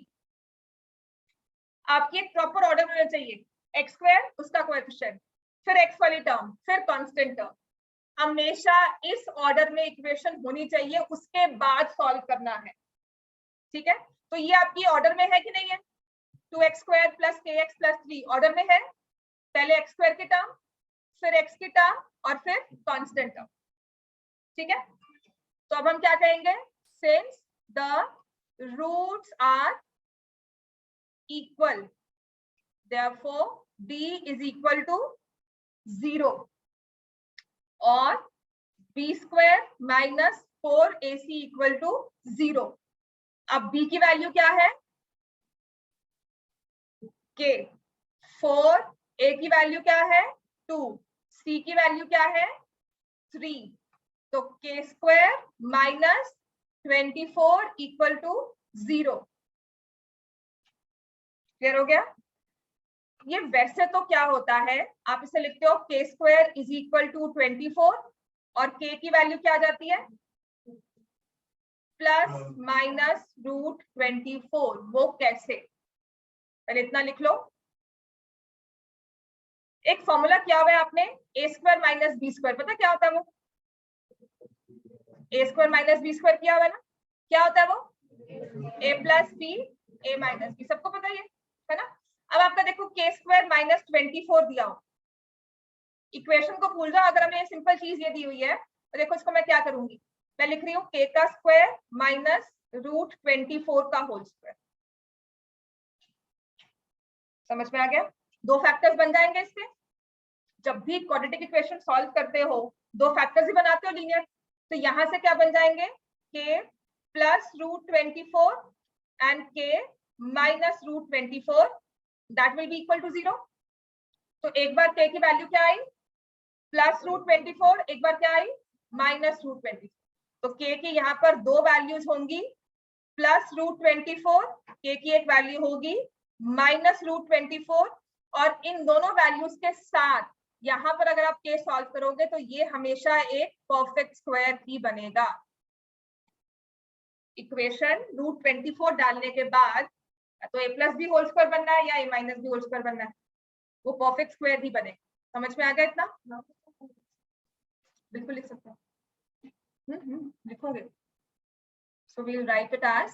आपकी एक प्रॉपर ऑर्डर होना चाहिए. x² उसका कोएफिशिएंट, फिर x वाली टर्म, फिर कांस्टेंट टर्म. हमेशा इस ऑर्डर में इक्वेशन होनी चाहिए, उसके बाद सॉल्व करना है. ठीक है? तो ये आपकी ऑर्डर में है कि नहीं है? 2x² plus kx plus 3 order में है. पहले x² की टर्म, फिर x की टर्म और फिर कांस्टेंट टर्म. ठीक है? तो अब हम क्या कहेंगे? Since the roots are equal, therefore D is equal to 0 और b² minus 4ac equal to 0. अब B की वैल्यू क्या है? K. 4, A की वैल्यू क्या है? 2, C की वैल्यू क्या है? 3. तो k² minus 24 equal to 0. Clear हो गया? ये वैसे तो क्या होता है, आप इसे लिखते हो k² इज इक्वल टू 24 और k की वैल्यू क्या आ जाती है? Plus minus root 24. वो कैसे? पहले इतना लिख लो. एक फॉर्मूला किया हुआ है आपने, a² माइनस b². पता क्या होता है वो? a² माइनस b² किया हुआ है ना, क्या होता है वो? a plus b a minus b. सबको पता है ना? अब आपका देखो k² माइनस 24 दिया हो, इक्वेशन को भूल जाओ. अगर हमें सिंपल चीज ये दी हुई है तो देखो इसको मैं क्या करूंगी, मैं लिख रही हूँ k का स्क्वायर माइनस रूट 24 का होल स्क्वायर. समझ में आ गया? 2 फैक्टर्स बन जाएंगे इसके. जब भी क्वाड्रेटिक इक्वेशन सॉल्व करते हो 2 फैक्टर्स ही बनाते हो लीनियर, तो यहां से क्या बन जाएंगे? k plus root 24 and k minus root 24, that will be equal to 0. तो एक बार k की वैल्यू क्या आई? Plus root 24. एक बार क्या आई? Minus root 24. तो k की यहाँ पर 2 वैल्यूज होंगी, प्लस रूट 24, k की एक वैल्यू होगी माइनस रूट 24. और इन दोनों वैल्यूज के साथ यहाँ पर अगर आप k सॉल्व करोगे तो ये हमेशा एक परफेक्ट स्क्वायर ही बनेगा. इक्वेशन रूट 24 डालने के बाद तो a plus b whole square बनना है या a minus b whole square बनना है? वो परफेक्ट स्क्वायर ही बनेगा। समझ में आ गया इतना? बिल्कुल लिख सकते हैं, लिखोगे। So we will write it as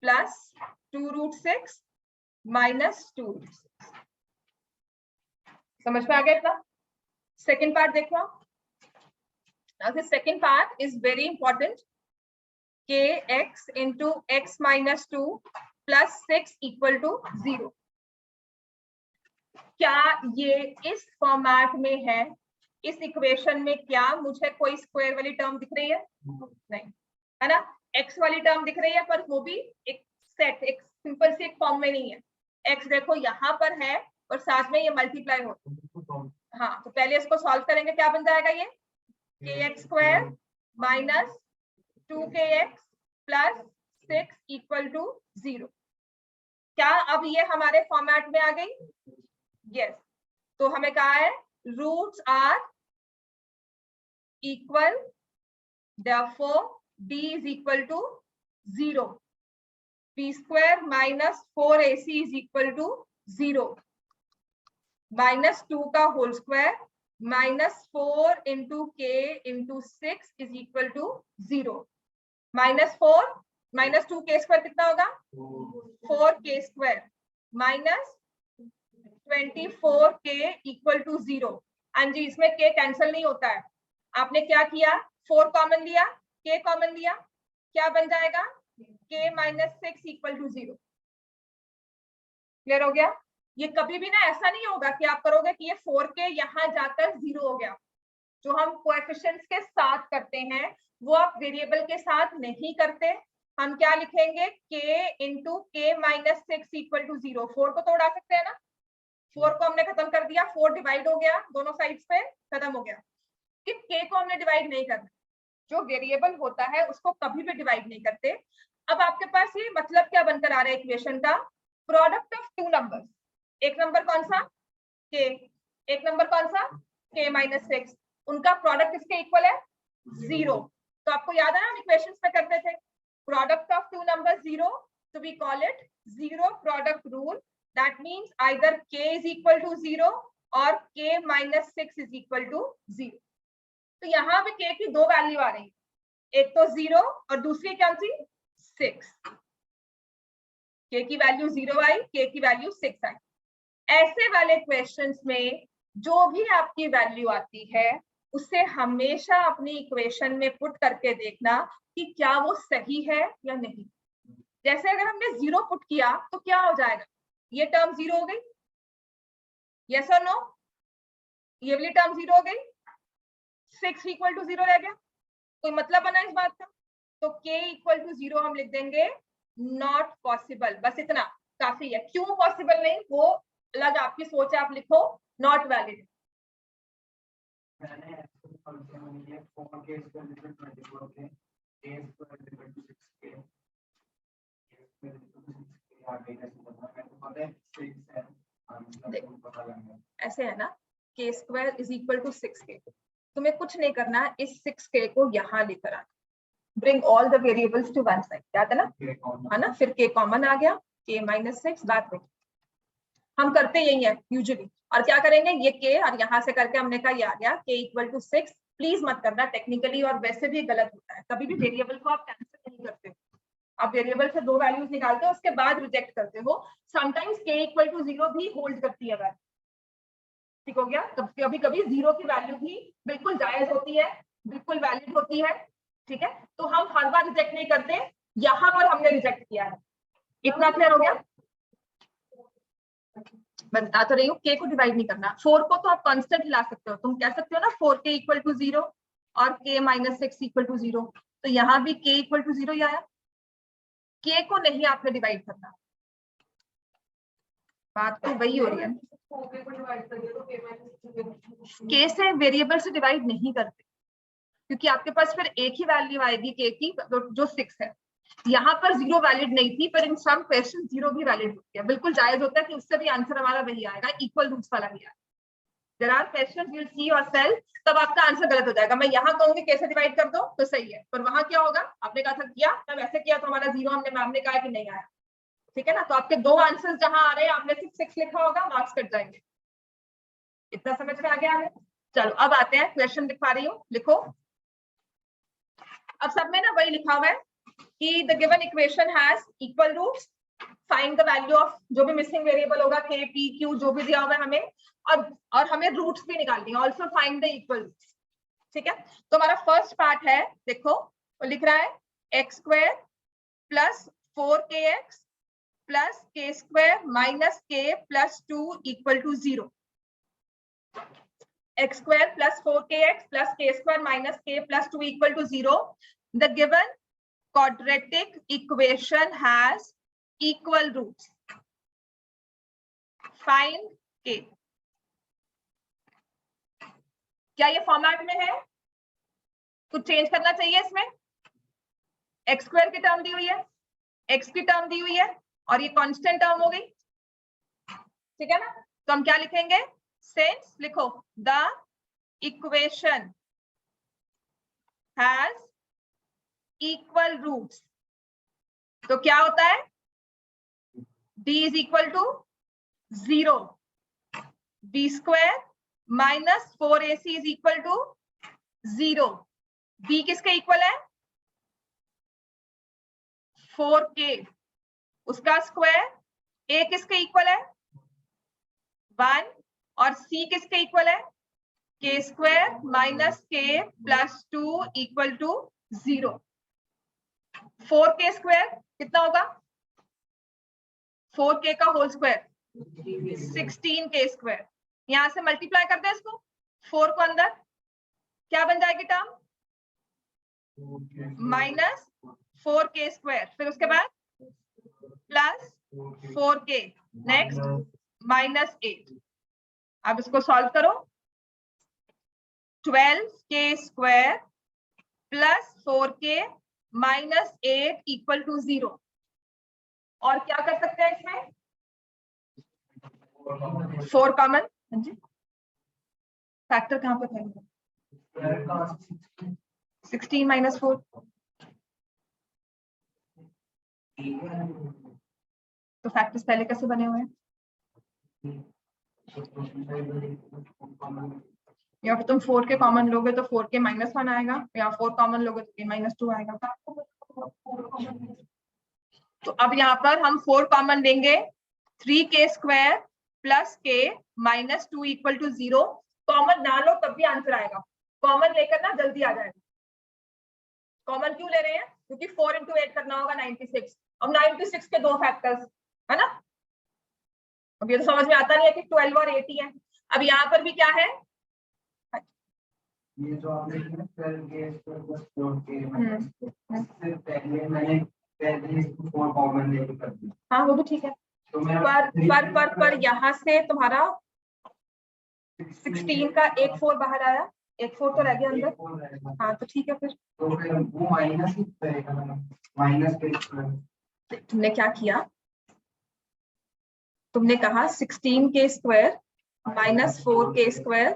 plus 2√6 minus 2√6। समझ में आ गया इतना? सेकेंड पार्ट देखो। Now the second part is very important. Kx into x minus 2 plus 6 equal to 0. क्या ये इस फॉर्मेट में है? इस इक्वेशन में क्या मुझे कोई स्क्वायर वाली टर्म दिख रही है? नहीं, है ना? x वाली टर्म दिख रही है, पर वो भी एक सेट, एक सिंपल सी एक फॉर्म में नहीं है। x देखो यहाँ पर है और साथ में ये मल्टीप्लाई होता है। हाँ, तो पहले इसको सॉल्व करेंगे, क्या बन जाएगा ये? kx square minus 2kx plus 6 equal to 0। क्या अब ये हमारे फॉर्मेट में आ गई? यस। तो हमें कहा है roots are equal, therefore d is equal to 0, p square minus 4ac is equal to 0, minus 2 का whole square minus 4 into k into 6 is equal to 0, minus 4 minus 2k square कितना होगा? 4k square minus 24k equal to 0। हाँ जी, इसमें k cancel नहीं होता है। आपने क्या किया? 4 कॉमन लिया, k कॉमन लिया, क्या बन जाएगा? k minus 6 equal to 0। Clear हो गया? ये कभी भी ना ऐसा नहीं होगा कि आप करोगे कि ये 4k यहाँ जाकर 0 हो गया। जो हम कोएफिशिएंट्स के साथ करते हैं वो आप वेरिएबल के साथ नहीं करते। हम क्या लिखेंगे? k into k minus 6 equal to 0। 4 को तो उड़ा सकते हैं ना? 4 को हमने खत्म कर दिया, 4 डिवाइड हो गया दोनों साइड्स पे, खत्म हो गया। कि k को हमने डिवाइड नहीं करना। जो वेरिएबल होता है उसको कभी भी डिवाइड नहीं करते। अब आपके पास ये मतलब क्या बनकर आ रहा है इक्वेशन का? Product of two numbers. एक नंबर कौन सा? k। एक नंबर कौन सा? k minus 6। उनका प्रोडक्ट किसके इक्वल है? 0। तो आपको याद है ना, हम इक्वेशंस में करते थे product of two numbers 0, so we call it zero product rule. That means either k is equal to 0 or k minus 6 is equal to 0। तो यहाँ पे k की दो वैल्यू आ रही है, एक तो 0 और दूसरी कौन सी? 6। k की वैल्यू 0 आई, k की वैल्यू 6 आई। ऐसे वाले क्वेश्चंस में जो भी आपकी वैल्यू आती है उसे हमेशा अपनी इक्वेशन में पुट करके देखना कि क्या वो सही है या नहीं। जैसे अगर हमने 0 पुट किया तो क्या हो जाएगा? ये टर्म 0 हो गई, यस और नो? ये वाली टर्म 0 हो गई, 6 इक्वल टू 0 रह गया। कोई मतलब बना इस बात का? तो k इक्वल टू 0 हम लिख देंगे नॉट पॉसिबल। बस इतना काफी है। क्यों पॉसिबल नहीं वो अलग आपकी सोच है, आप लिखो नॉट वैलिड। ऐसे है ना, k square is equal to 6k। तुम्हें कुछ नहीं करना, इस 6k को यहाँ लेकर आना। Bring all the variables to one side, याद है ना? है ना? फिर k कॉमन आ गया, k minus 6 बात में। हम करते यही है यूजुअली। और क्या करेंगे? ये k और यहाँ से करके हमने कहा ये आ गया k इक्वल टू 6। प्लीज मत करना टेक्निकली, और वैसे भी गलत होता है। कभी भी वेरिएबल को आप कैंसिल नहीं करते। आप वेरिएबल से दो वैल्यूज निकालते हो, उसके बाद रिजेक्ट करते हो। समटाइम्स k इक्वल टू 0 भी होल्ड करती है वैल्यू। ठीक हो गया? कभी कभी 0 की वैल्यू भी बिल्कुल जायज होती है, बिल्कुल वैलिड होती है। ठीक है? तो हम हर बार रिजेक्ट नहीं करते, यहाँ पर हमने रिजेक्ट किया है। इतना क्लियर हो गया? मैं बता तो रही हूँ, k को डिवाइड नहीं करना। 4 को तो आप कांस्टेंट ला सकते हो। तुम कह सकते हो ना 4k इक्वल टू 0 और k माइनस 6 इक्वल टू 0। तो यहाँ भी k इक्वल टू 0 ही आया। k को नहीं आपने डिवाइड करना। बात तो वही हो रही है। k से वेरिएबल से डिवाइड नहीं करते, क्योंकि आपके पास फिर एक ही वैल्यू आएगी k की, जो 6 है। यहाँ पर 0 वैलिड नहीं थी, पर इन सम क्वेश्चन 0 भी वैलिड होती है। बिल्कुल जायज होता है कि उससे भी आंसर हमारा वही आएगा, इक्वल रूट्स वाला ही आएगा। There are questions you will see yourself, तब आपका आंसर गलत हो जाएगा। मैं यहाँ कहूंगी कैसे डिवाइड कर दो तो सही है, पर वहां क्या होगा? आपने कहा था किया, तब ऐसे किया तो हमारा 0 हमने मैम ने कहा कि नहीं आया। ठीक है ना? तो आपके दो आंसर जहां आ रहे हैं, आपने 6 लिखा होगा, मार्क्स कट जाएंगे। इतना समझ में आ गया है? चलो अब आते हैं, क्वेश्चन दिखा रही हूँ, लिखो। अब सब में ना वही लिखा हुआ है कि the given equation has equal roots, find the value of जो भी मिसिंग वेरिएबल होगा, के पी क्यू जो भी दिया हुआ है हमें, और हमें रूट्स भी निकालनी है, also find the equal roots. ठीक है, तो हमारा फर्स्ट पार्ट है, देखो वो लिख रहा है x square plus 4kx plus k square minus k plus 2 equal to 0। x square plus 4kx plus k square minus k plus 2 equal to 0. The given quadratic equation has equal roots. Find k. क्या ये format में है? कुछ change करना चाहिए इसमें? X square की term दी हुई है, एक्स की टर्म दी हुई है, और ये कांस्टेंट टर्म हो गई। ठीक है ना, तो हम क्या लिखेंगे? सिंस, लिखो, the equation has equal roots, तो क्या होता है? d is equal to 0, b square minus 4ac is equal to 0। b किसके इक्वल है? 4k, उसका स्क्वायर। a किसके इक्वल है? 1, और c किसके इक्वल है? k square minus k plus 2 equal to 0। 4k square कितना होगा? 4k का होल स्क्वायर 16k स्क्वायर। यहां से मल्टीप्लाई कर दे इसको, 4 को अंदर, क्या बन जाएगी टर्म? माइनस 4k स्क्वायर, फिर उसके बाद प्लस 4k, नेक्स्ट माइनस 8। अब इसको सॉल्व करो, 12k square plus 4k minus 8 equal to 0। और क्या कर सकते हैं इसमें? 4 कॉमन। फैक्टर कहां पे था? 16 माइनस 4, तो फैक्टर्स पहले कैसे बने हुए हैं? या फिर तुम 4 के कॉमन लोगे तो 4k माइनस 1 आएगा, या 4 कॉमन लोगे तो k माइनस 2 आएगा। तो अब यहाँ पर हम 4 कॉमन लेंगे, 3k square plus k minus 2 equal to 0। Common ना लो तब भी आंसर आएगा, कॉमन लेकर ना जल्दी आ जाएगा। कॉमन क्यों ले रहे हैं? क्योंकि 4 इंटू 8 करना होगा 96। अब 96 के 2 फैक्टर्स है ना। अब ये तो समझ में आता नहीं है कि 12 और 80 है। अब यहाँ पर भी क्या है, ये जो आपने 12k प्लस 4k इससे पहले मैंने पहले इसको 4 कॉमन लेके कर दिया। हाँ वो भी ठीक है, तो पर यहाँ से तुम्हारा 16 का एक 4 बाहर आया, एक 4 तो रह गया अंदर। हाँ तो ठीक है, फिर तो फिर वो माइनस ही रहेगा, माइनस के। तुमने क्या किया? तुमने कहा 16k square minus 4k square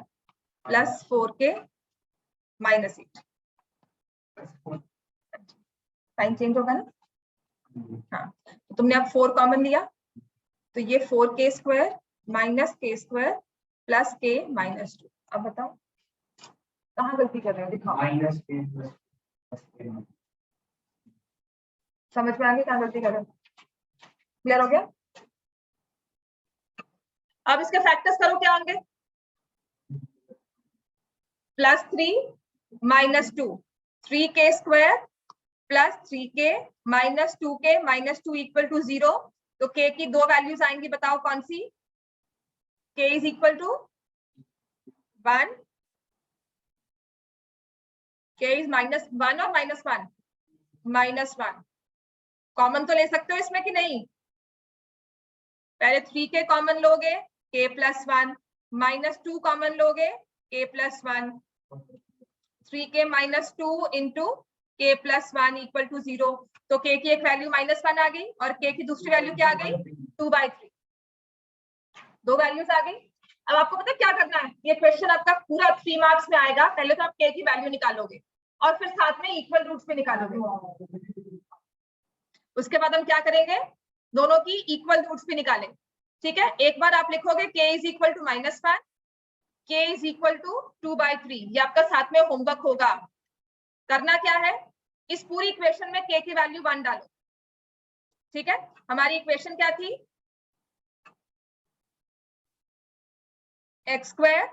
plus 4k minus 8। Sign change होगा ना? हाँ, तो तुमने अब 4 कॉमन लिया, तो ये 4k square minus k square plus k minus 2। अब बताओ कहाँ गलती कर रहे हो? दिखाओ। Minus k plus k। समझ में आ गई कहाँ गलती कर रहे हो? क्लियर हो गया? अब इसके फैक्टर्स करो, क्या होंगे? Plus 3 minus 2, 3k square plus 3k minus 2k minus 2 equal to 0। तो k की 2 वैल्यूज आएंगी, बताओ कौन सी? k is equal to 1, k is minus 1 और माइनस 1, माइनस 1। कॉमन तो ले सकते हो इसमें कि नहीं? पहले 3k कॉमन लोगे, k प्लस 1, माइनस 2 कॉमन लोगे, k प्लस 1, 3k माइनस 2 into k plus 1 equal to 0। तो k की एक वैल्यू माइनस 1 आ गई और k की दूसरी वैल्यू क्या आ गई? 2/3। 2 वैल्यूज आ गई। अब आपको पता क्या करना है? ये क्वेश्चन आपका पूरा 3 मार्क्स में आएगा। पहले तो आप k की वैल्यू निकालोगे और फिर साथ में इक्वल रूट्स भी निकालोगे। उसके बाद हम क्या करेंगे? दोनों की इक्वल रूट्स भी निकालेंगे। ठीक है, एक बार आप लिखोगे k is equal to -1, k is equal to 2/3। ये आपका साथ में होमवर्क होगा। करना क्या है, इस पूरी इक्वेशन में k की वैल्यू 1 डालो। ठीक है, हमारी इक्वेशन क्या थी, x square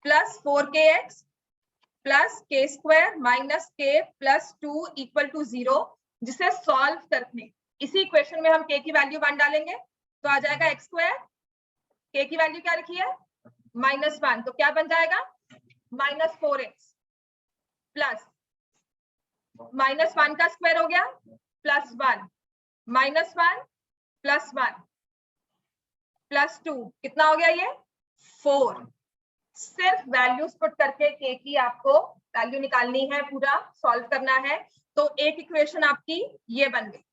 plus 4kx plus k square minus k plus 2 equal to 0, जिसे सॉल्व करके इसी इक्वेशन में हम k की वैल्यू 1 डालेंगे तो आ जाएगा x स्क्वायर, k की वैल्यू क्या रखी है -1, तो क्या बन जाएगा -4x प्लस -1 का स्क्वायर हो गया +1, -1 +1 +2, कितना हो गया ये 4। सिर्फ वैल्यूज पुट करके k की आपको वैल्यू निकालनी है, पूरा सॉल्व करना है। तो एक इक्वेशन आपकी ये बन गई।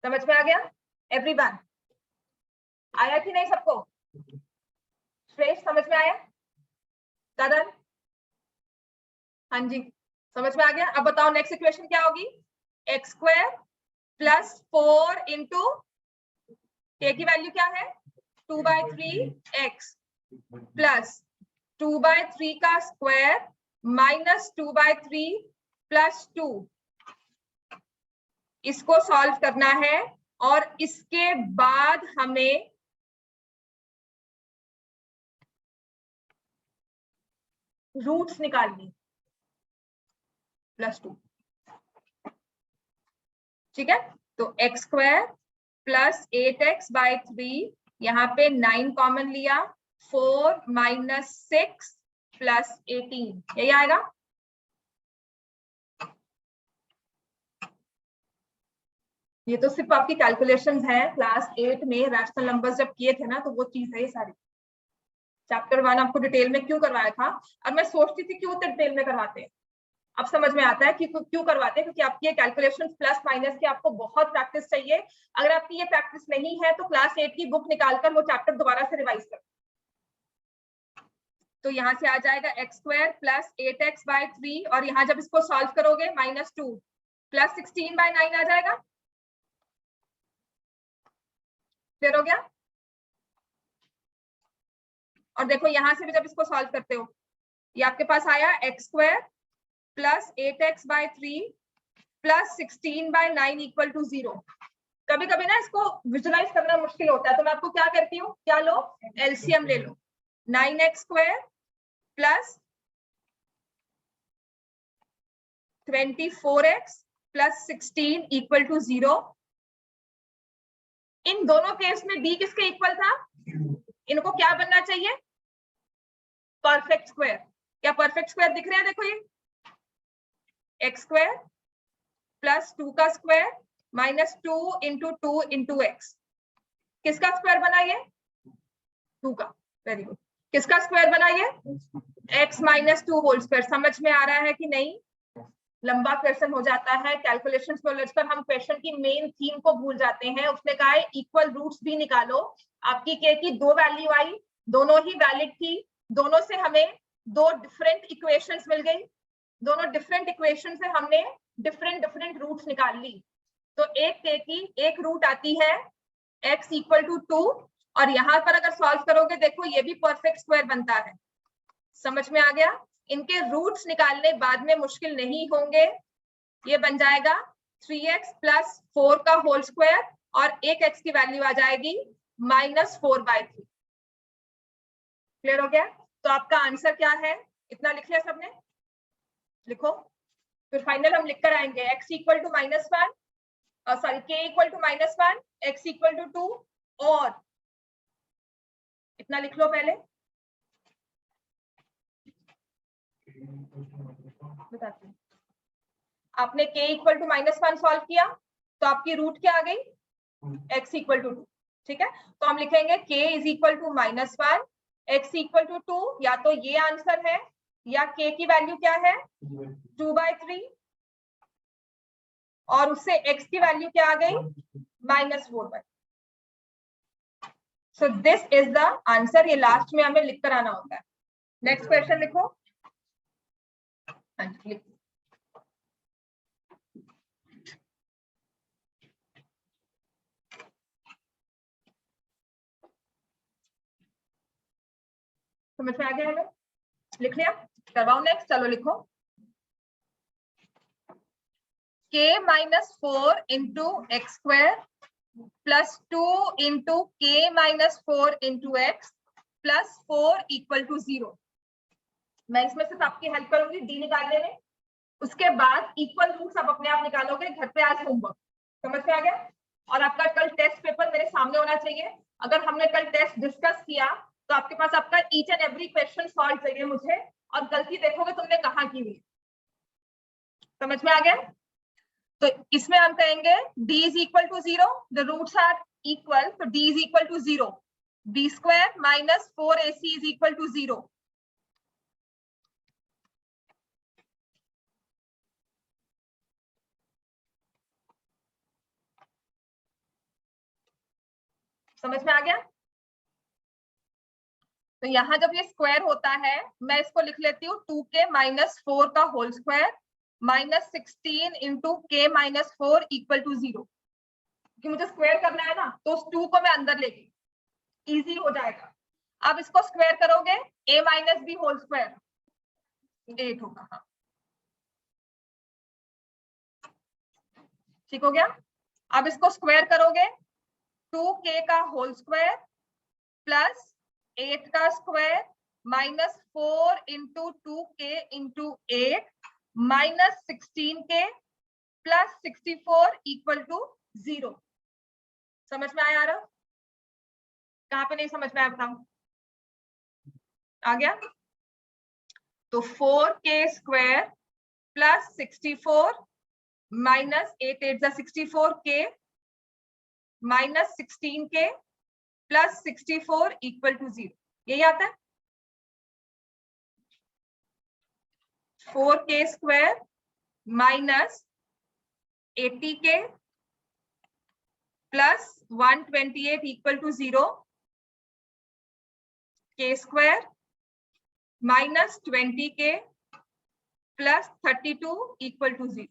समझ में आ गया एवरीवन? आया कि नहीं सबको? श्रेष्ठ समझ में आया? दादन? हाँ जी समझ में आ गया। अब बताओ नेक्स्ट इक्वेशन क्या होगी, x square plus 4 into k की वैल्यू क्या है 2/3x प्लस 2/3 का स्क्वायर माइनस 2/3 प्लस 2, इसको सॉल्व करना है और इसके बाद हमें रूट्स निकालनी +2। ठीक है, तो x स्क्वायर प्लस 8x/3, यहाँ पे 9 कॉमन लिया, 4 - 6 प्लस 18, यही आएगा। ये तो सिर्फ आपकी कैलकुलेशंस है, क्लास 8 में रैशनल नंबर्स जब किए थे ना, तो वो चीज है ये सारी। चैप्टर 1 आपको डिटेल में क्यों करवाया था, और मैं सोचती थी क्यों डिटेल में करवाते हैं, अब समझ में आता है कि क्यों करवाते हैं, क्योंकि आपकी ये कैलकुलेशन प्लस माइनस की आपको बहुत प्रैक्टिस चाहिए। अगर आपकी ये प्रैक्टिस नहीं है तो क्लास 8 की बुक निकालकर वो चैप्टर दोबारा से रिवाइज कर। तो यहाँ से आ जाएगा x स्क्वायर प्लस 8x/3, और यहाँ जब इसको सॉल्व करोगे -2 प्लस 16/9 आ जाएगा। क्लियर हो गया? और देखो यहाँ से भी जब इसको सॉल्व करते हो, ये आपके पास आया x square plus 8x/3 plus 16/9 equal to 0। कभी कभी ना इसको विजुलाइज करना मुश्किल होता है, तो मैं आपको क्या करती हूँ, क्या लो, एलसीएम ले लो। 9x square plus 24x plus 16 equal to 0। इन दोनों केस में b किसके इक्वल था, इनको क्या बनना चाहिए, परफेक्ट स्क्वायर। क्या परफेक्ट स्क्वायर दिख रहे हैं? देखो ये x स्क्वायर प्लस 2 का square minus 2 into 2 into x, किसका स्क्वायर बना ये 2 का। Very good. किसका स्क्वायर बना ये x - 2 होल स्क्वायर। समझ में आ रहा है कि नहीं? लंबा क्वेश्चन हो जाता है, कैलकुलेशंस को लेकर हम क्वेश्चन की मेन थीम को भूल जाते हैं। उसने कहा है इक्वल रूट्स भी निकालो। आपकी k की 2 वैल्यू आई, दोनों ही वैलिड थी, दोनों से हमें 2 डिफरेंट इक्वेशंस मिल गई, दोनों डिफरेंट इक्वेशन से हमने डिफरेंट रूट्स निकाल ली। तो एक k की एक रूट आती है x = 2, और यहां पर अगर सॉल्व करोगे देखो ये भी परफेक्ट स्क्वायर बनता है। समझ में आ गया? इनके रूट्स निकालने बाद में मुश्किल नहीं होंगे। ये बन जाएगा 3x + 4 का होल स्क्वायर, और एक x की वैल्यू आ जाएगी -4/3। क्लियर हो गया? तो आपका आंसर क्या है, इतना लिख लिया सबने? लिखो, फिर फाइनल हम लिख कर आएंगे। x = -1, सॉरी k = -1, x = 2, और इतना लिख लो पहले, बताती हूँ। आपने k = -1 सॉल्व किया तो आपकी रूट क्या आ गई, x = 2। ठीक है, तो हम लिखेंगे k = -1, x = 2, या तो ये आंसर है, या k की वैल्यू क्या है 2/3, और उससे x की वैल्यू क्या आ गई -4/3। So this is the answer. ये लास्ट में हमें लिख कर आना होता है। नेक्स्ट क्वेश्चन लिखो। हाँ जी लिखो। समझ में आ गया हमें? लिख लिया? करवाओ नेक्स्ट, चलो लिखो। k minus 4 into x square plus 2 into k minus 4 into x plus 4 equal to 0। मैं इसमें सिर्फ आपकी हेल्प करूंगी डी निकालने में, उसके बाद इक्वल रूट्स आप अपने आप निकालोगे घर पे आज होमवर्क। समझ में आ गया? और आपका कल टेस्ट पेपर मेरे सामने होना चाहिए। अगर हमने कल टेस्ट डिस्कस किया तो आपके पास आपका each and every question solve चाहिए मुझे, और गलती देखोगे तुमने कहाँ की हुई। समझ में आ गया? तो इसमें हम कहेंगे d is equal to 0, the roots are equal, तो d is equal to 0, b square minus 4ac is equal to 0। समझ में आ गया? तो यहाँ जब ये स्क्वायर होता है मैं इसको लिख लेती हूँ 2k माइनस 4 का होल स्क्वायर माइनस 16 इंटू के माइनस 4 इक्वल टू 0। क्योंकि मुझे स्क्वायर करना है ना, तो उस 2 को मैं अंदर ले गई, इजी हो जाएगा। अब इसको स्क्वायर करोगे a minus b whole square 8 होगा। हाँ ठीक हो गया? अब इसको स्क्वायर करोगे 2k का होल स्क्वायर प्लस 8 का square minus 4 into 2k into 8 minus 16k plus 64 equal to 0। समझ में आया? रहा कहाँ पे नहीं समझ में आया बताओ? आ गया? तो 4k square plus 64 minus 8 8 64k minus 16k plus 64 equal to 0। यही आता है? 4k square minus 80k plus 128 equal to 0, k square minus 20k plus 32 equal to 0।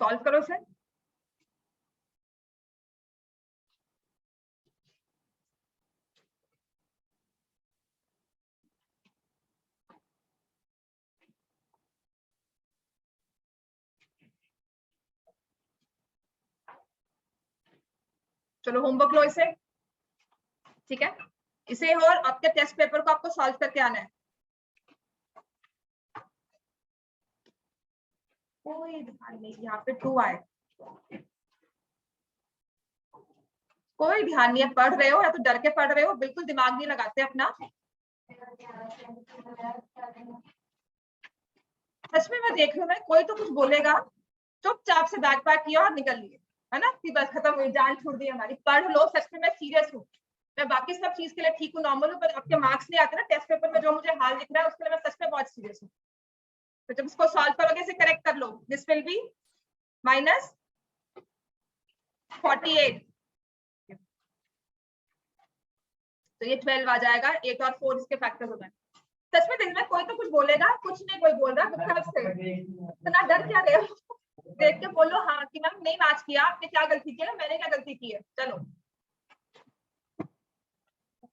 Solve करो सर। चलो होमवर्क लो इसे, ठीक है? इसे और आपके टेस्ट पेपर को आपको सॉल्व करके आना है। कोई ध्यान नहीं, यहाँ पे 2 आए, कोई ध्यान नहीं है। पढ़ रहे हो या तो डर के पढ़ रहे हो, बिल्कुल दिमाग नहीं लगाते अपना। सच में मैं देख रही हूँ ना, कोई तो कुछ बोलेगा, चुपचाप से बैग पैक किया और निकल लिए, है ना कि बस खत्म हुई, जान छूट दी हमारी। पढ़ लो, सच में मैं सीरियस हूँ। मैं बाकी सब चीज के लिए ठीक हूँ, नॉर्मल हूँ, पर आपके मार्क्स नहीं आते ना टेस्ट पेपर में, जो मुझे हाल दिख रहा है उसके लिए मैं सच में बहुत सीरियस हूँ। तो जब इसको सॉल्व करोगे इसे करेक्ट कर लो। दिस विल बी माइनस 48, तो ये 12 आ जाएगा। 8 और 4 इसके फैक्टर्स हो जाएंगे। सच में दिन में कोई तो कुछ बोलेगा, कुछ नहीं कोई बोल रहा, इतना डर क्या रहे हो? देख के बोलो हाँ कि मैम नहीं मैच किया, आपने क्या गलती की है, मैंने क्या गलती की है। चलो